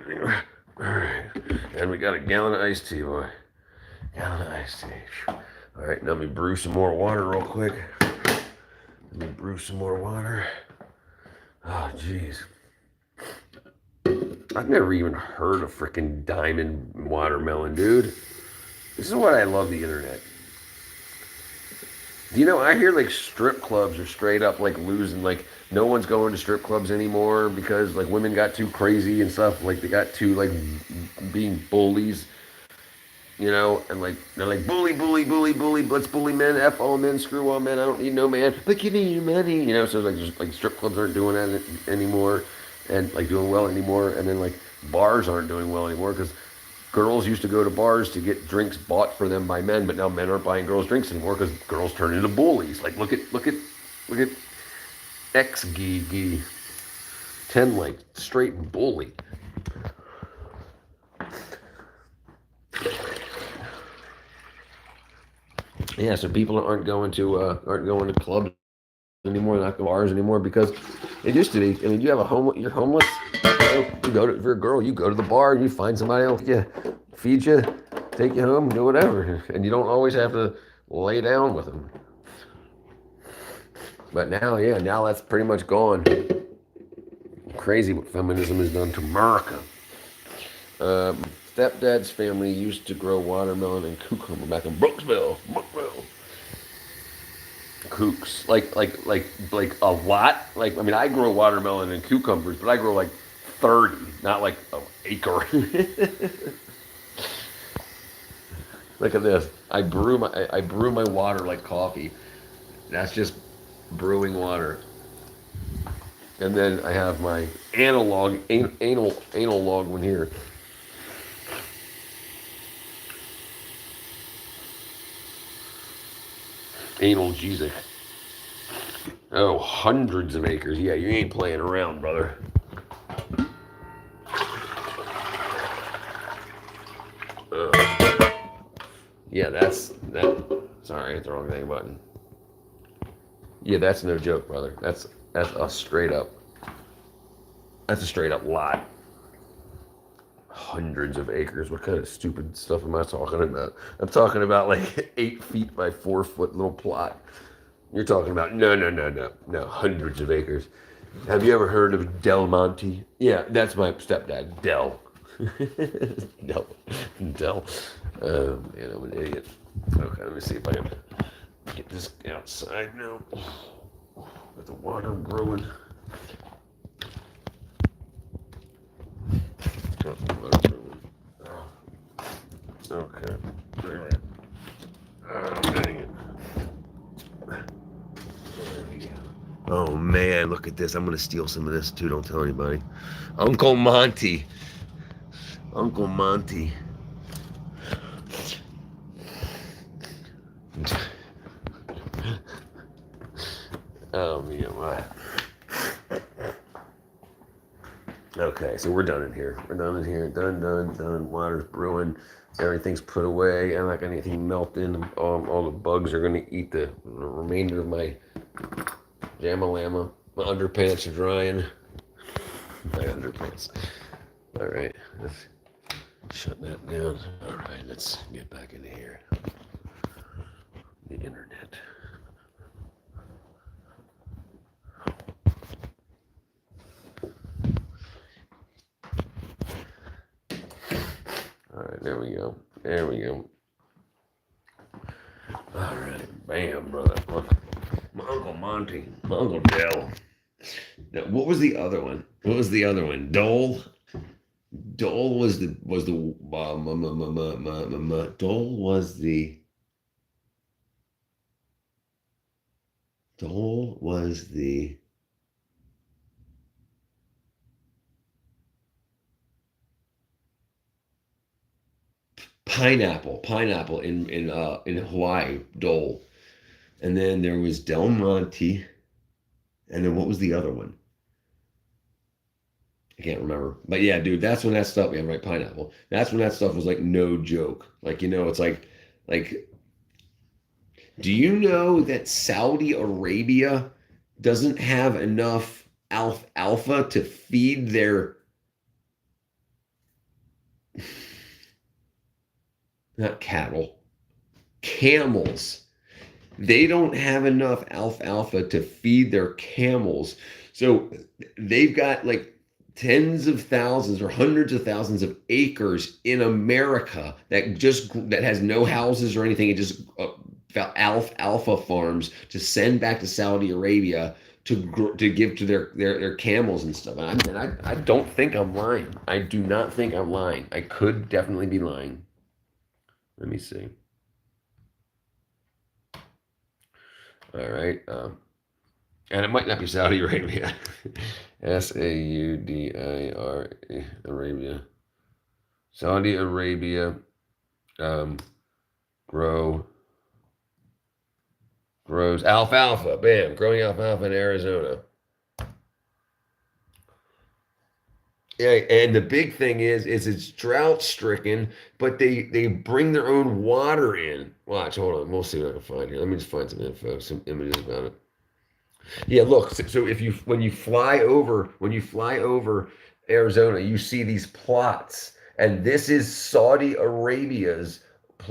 Bingo. All right. And we got a gallon of iced tea, boy. Gallon of iced tea. All right, now let me brew some more water real quick. Let me brew some more water. Oh, jeez. I've never even heard of freaking diamond watermelon, dude. This is what I love the internet. You know, I hear like strip clubs are straight up like losing, like no one's going to strip clubs anymore because like women got too crazy and stuff, like they got too like being bullies, you know, and like they're like bully, let's bully men, F all men, screw all men, I don't need no man, but give me your money, you know, so like just like strip clubs aren't doing that anymore and like doing well anymore, and then like bars aren't doing well anymore because girls used to go to bars to get drinks bought for them by men, but now men aren't buying girls drinks anymore because girls turn into bullies. Like look at X Gee 10 like straight bully. Yeah, so people aren't going to clubs anymore, not to bars anymore because it used to be. I mean, you have you're homeless. You go to, if you're a girl, you go to the bar and you find somebody else, yeah, feed you, take you home, do whatever, and you don't always have to lay down with them. But now, yeah, now that's pretty much gone. Crazy what feminism has done to America. Stepdad's family used to grow watermelon and cucumber back in Brooksville. Kooks, like a lot. Like I mean, I grow watermelon and cucumbers, but I grow like 30, not like an acre. Look at this. I brew my water like coffee. That's just brewing water. And then I have my anal log one here. Analgesic. Oh, hundreds of acres. Yeah, you ain't playing around, brother. Yeah, that's that. Sorry, I hit the wrong thing button. Yeah, that's no joke, brother. That's a straight up. That's a straight up lot. Hundreds of acres. What kind of stupid stuff am I talking about? I'm talking about like 8 feet by 4 foot little plot. You're talking about no, hundreds of acres. Have you ever heard of Del Monte? Yeah, that's my stepdad, Del. Del. Oh man, I'm an idiot. Okay, let me see if I can get this outside now. With the water growing. Okay. Oh, dang it. Oh man, look at this. I'm gonna steal some of this too, don't tell anybody. Uncle Monty. Uncle Monty. Oh man. Okay, so we're done in here. We're done in here. Done. Water's brewing. Everything's put away. I'm not gonna get anything melting. All the bugs are gonna eat the remainder of my Jamalama. My underpants are drying. my underpants. All right, let's shut that down. All right, let's get back into here. The internet. All right, there we go. There we go. All right, bam, brother. Look, my Uncle Monty, my Uncle Dell. Now, what was the other one? What was the other one? Dole. Dole was the Dole was the Dole was the pineapple in Hawaii, Dole. And then there was Del Monte. And then what was the other one? I can't remember. But yeah, dude, that's when that stuff, yeah, right, pineapple. That's when that stuff was like no joke. Like, it's like, do you know that Saudi Arabia doesn't have enough alfalfa to feed their, not cattle, camels? They don't have enough alfalfa to feed their camels. So they've got like tens of thousands or hundreds of thousands of acres in America that has no houses or anything. It just alpha farms to send back to Saudi Arabia to give to their camels and stuff. And I don't think I'm lying. I do not think I'm lying. I could definitely be lying. Let me see. All right. And it might not be Saudi Arabia. Saudir, Arabia. Saudi Arabia grows alfalfa. Bam, growing alfalfa in Arizona. Yeah, and the big thing is it's drought stricken, but they bring their own water in. Watch, hold on, we'll see what I can find here. Let me just find some info, some images about it. Yeah, look. So if you when you fly over Arizona, you see these plots, and this is Saudi Arabia's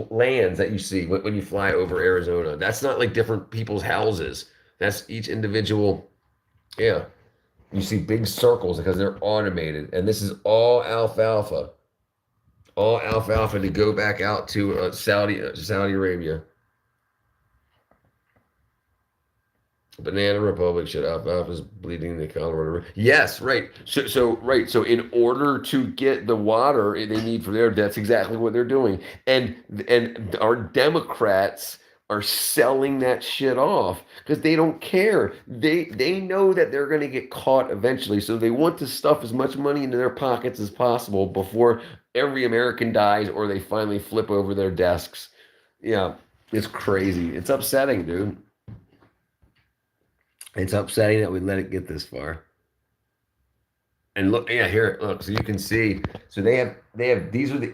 lands that you see when you fly over Arizona. That's not like different people's houses. That's each individual. Yeah, you see big circles because they're automated, and this is all alfalfa to go back out to Saudi Arabia. Banana Republic shut alfalfa's bleeding the Colorado River. Yes, right. Right. So in order to get the water they need for that's exactly what they're doing. And our Democrats are selling that shit off because they don't care. They know that they're going to get caught eventually, so they want to stuff as much money into their pockets as possible before every American dies or they finally flip over their desks. Yeah, it's crazy. It's upsetting, dude. It's upsetting that we let it get this far. And look, yeah, here, look, so you can see. So they have these are the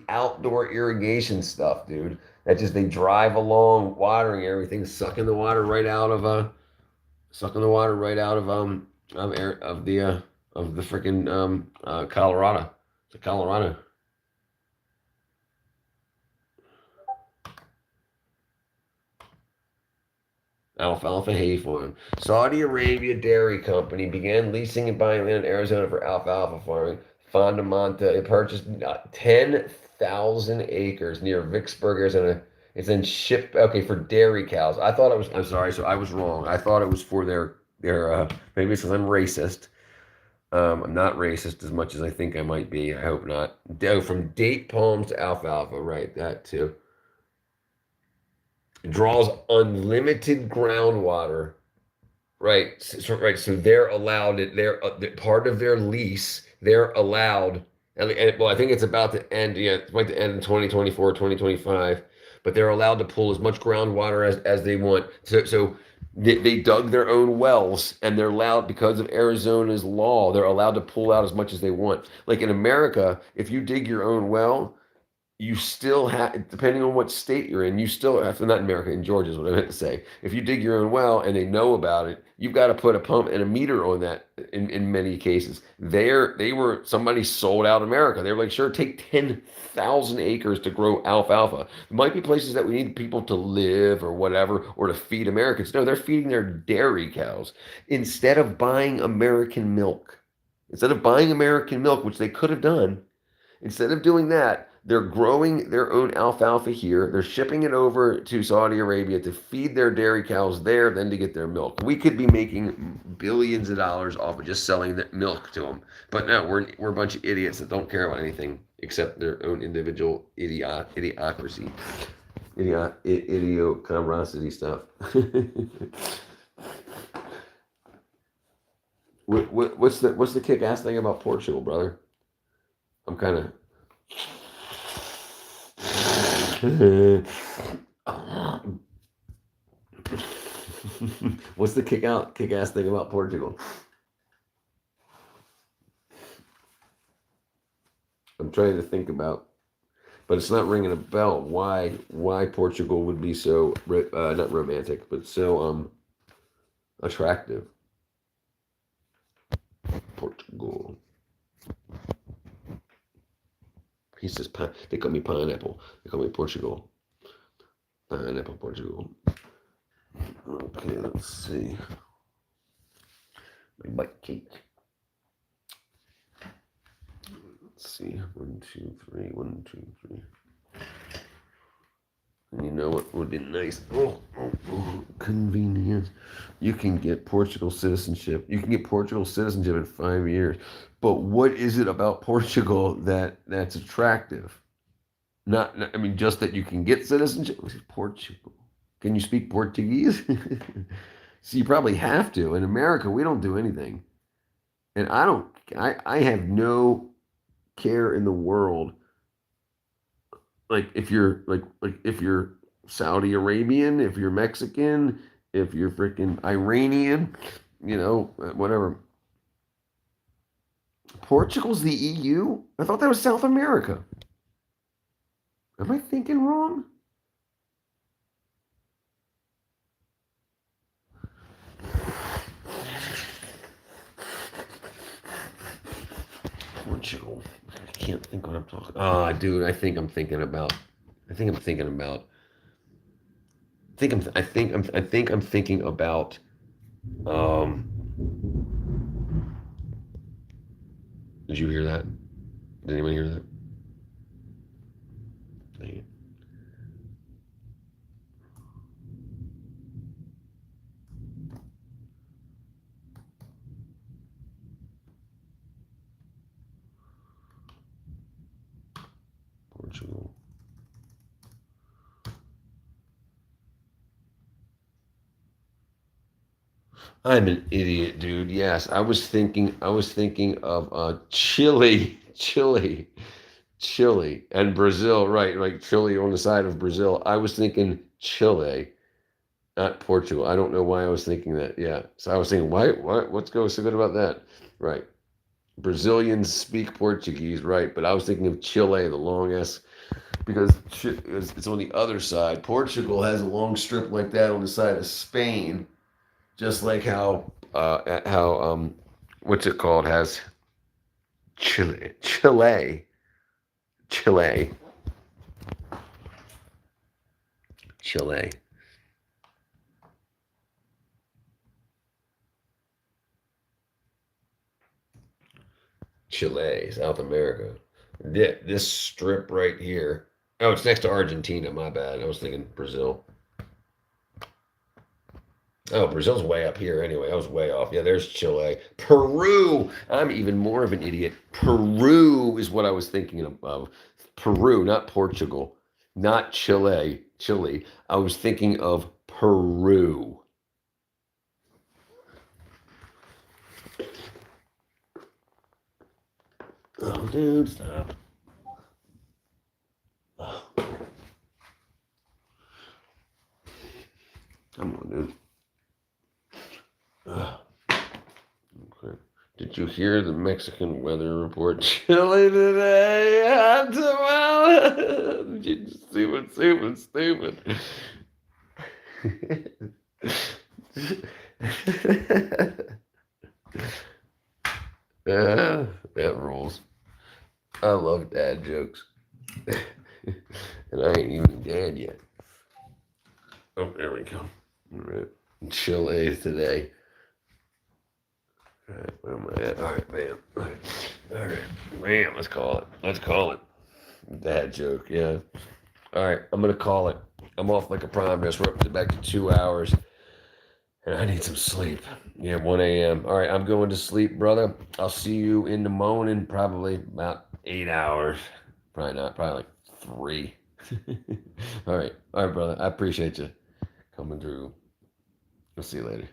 outdoor irrigation stuff, dude. That just they drive along, watering everything, sucking the water right out of the freaking Colorado. The Colorado. Alfalfa hay farm. Saudi Arabia Dairy Company began leasing and buying land in Arizona for alfalfa farming. Fondamonta, it purchased 10,000 acres near Vicksburg, Arizona. It's then shipped, okay, for dairy cows. I thought it was, I'm sorry, so I was wrong. I thought it was for maybe it's because I'm racist. I'm not racist as much as I think I might be. I hope not. From date palms to alfalfa, right, that too. Draws unlimited groundwater. Right. So they're allowed it. They're part of their lease. They're allowed. Well, I think it's about to end. Yeah, it's about to end in 2024, 2025. But they're allowed to pull as much groundwater as they want. So they dug their own wells, and they're allowed because of Arizona's law. They're allowed to pull out as much as they want. Like in America, if you dig your own well, you still have, depending on what state you're in, you still have to, not in America, in Georgia is what I meant to say. If you dig your own well and they know about it, you've got to put a pump and a meter on that in many cases. Somebody sold out America. They were like, sure, take 10,000 acres to grow alfalfa. There might be places that we need people to live or whatever, or to feed Americans. No, they're feeding their dairy cows instead of buying American milk. Instead of buying American milk, which they could have done, instead of doing that, they're growing their own alfalfa here. They're shipping it over to Saudi Arabia to feed their dairy cows there, then to get their milk. We could be making billions of dollars off of just selling that milk to them. But no, we're a bunch of idiots that don't care about anything except their own individual idiocracy, idiocracy stuff. What's the kick-ass thing about Portugal, brother? I'm kind of. What's the kick-ass thing about Portugal? I'm trying to think about, but it's not ringing a bell. Why Portugal would be so not romantic, but so attractive? Portugal. He says they call me pineapple. They call me Portugal. Pineapple, Portugal. Okay, let's see. My bite cake. Let's see. 1, 2, 3. 1, 2, 3. And you know what would be nice? Oh, convenient. You can get Portugal citizenship. You can get Portugal citizenship in 5 years. But what is it about Portugal that's attractive? I mean, just that you can get citizenship. Portugal. Can you speak Portuguese? So you probably have to. In America, we don't do anything. And I have no care in the world. Like if you're if you're Saudi Arabian, if you're Mexican, if you're freaking Iranian, whatever. Portugal's the EU? I thought that was South America. Am I thinking wrong? Portugal. I can't think what I'm talking. Ah, dude, I think I'm thinking about. I think I'm thinking about. I think I'm thinking about. Did you hear that? Did anyone hear that? Dang it. Portugal. I'm an idiot, dude. Yes, I was thinking of Chile, and Brazil. Right, Chile on the side of Brazil. I was thinking Chile, not Portugal. I don't know why I was thinking that. Yeah, so I was thinking, why? What's so good about that? Right, Brazilians speak Portuguese, right? But I was thinking of Chile, the long S, because it's on the other side. Portugal has a long strip like that on the side of Spain. Just like how what's it called, has Chile, Chile, Chile, Chile. Chile, South America. This strip right here. Oh, it's next to Argentina. My bad. I was thinking Brazil. Oh, Brazil's way up here anyway. I was way off. Yeah, there's Chile. Peru. I'm even more of an idiot. Peru is what I was thinking of. Peru, not Portugal. Not Chile. Chile. I was thinking of Peru. Oh, dude, stop. Oh. Come on, dude. Okay. Did you hear the Mexican weather report? Chilly today. Tomorrow. Did you stupid. Yeah, that rules. I love dad jokes. And I ain't even dad yet. Oh, there we go. All right. Chile today. All right, where am I at? All right, bam. All right, bam. Let's call it. Let's call it. Dad joke, yeah. All right, I'm gonna call it. I'm off like a promise. We're up to back to 2 hours, and I need some sleep. Yeah, 1 a.m. All right, I'm going to sleep, brother. I'll see you in the morning, probably about 8 hours. Probably not. Probably like 3. All right, brother. I appreciate you coming through. I'll see you later.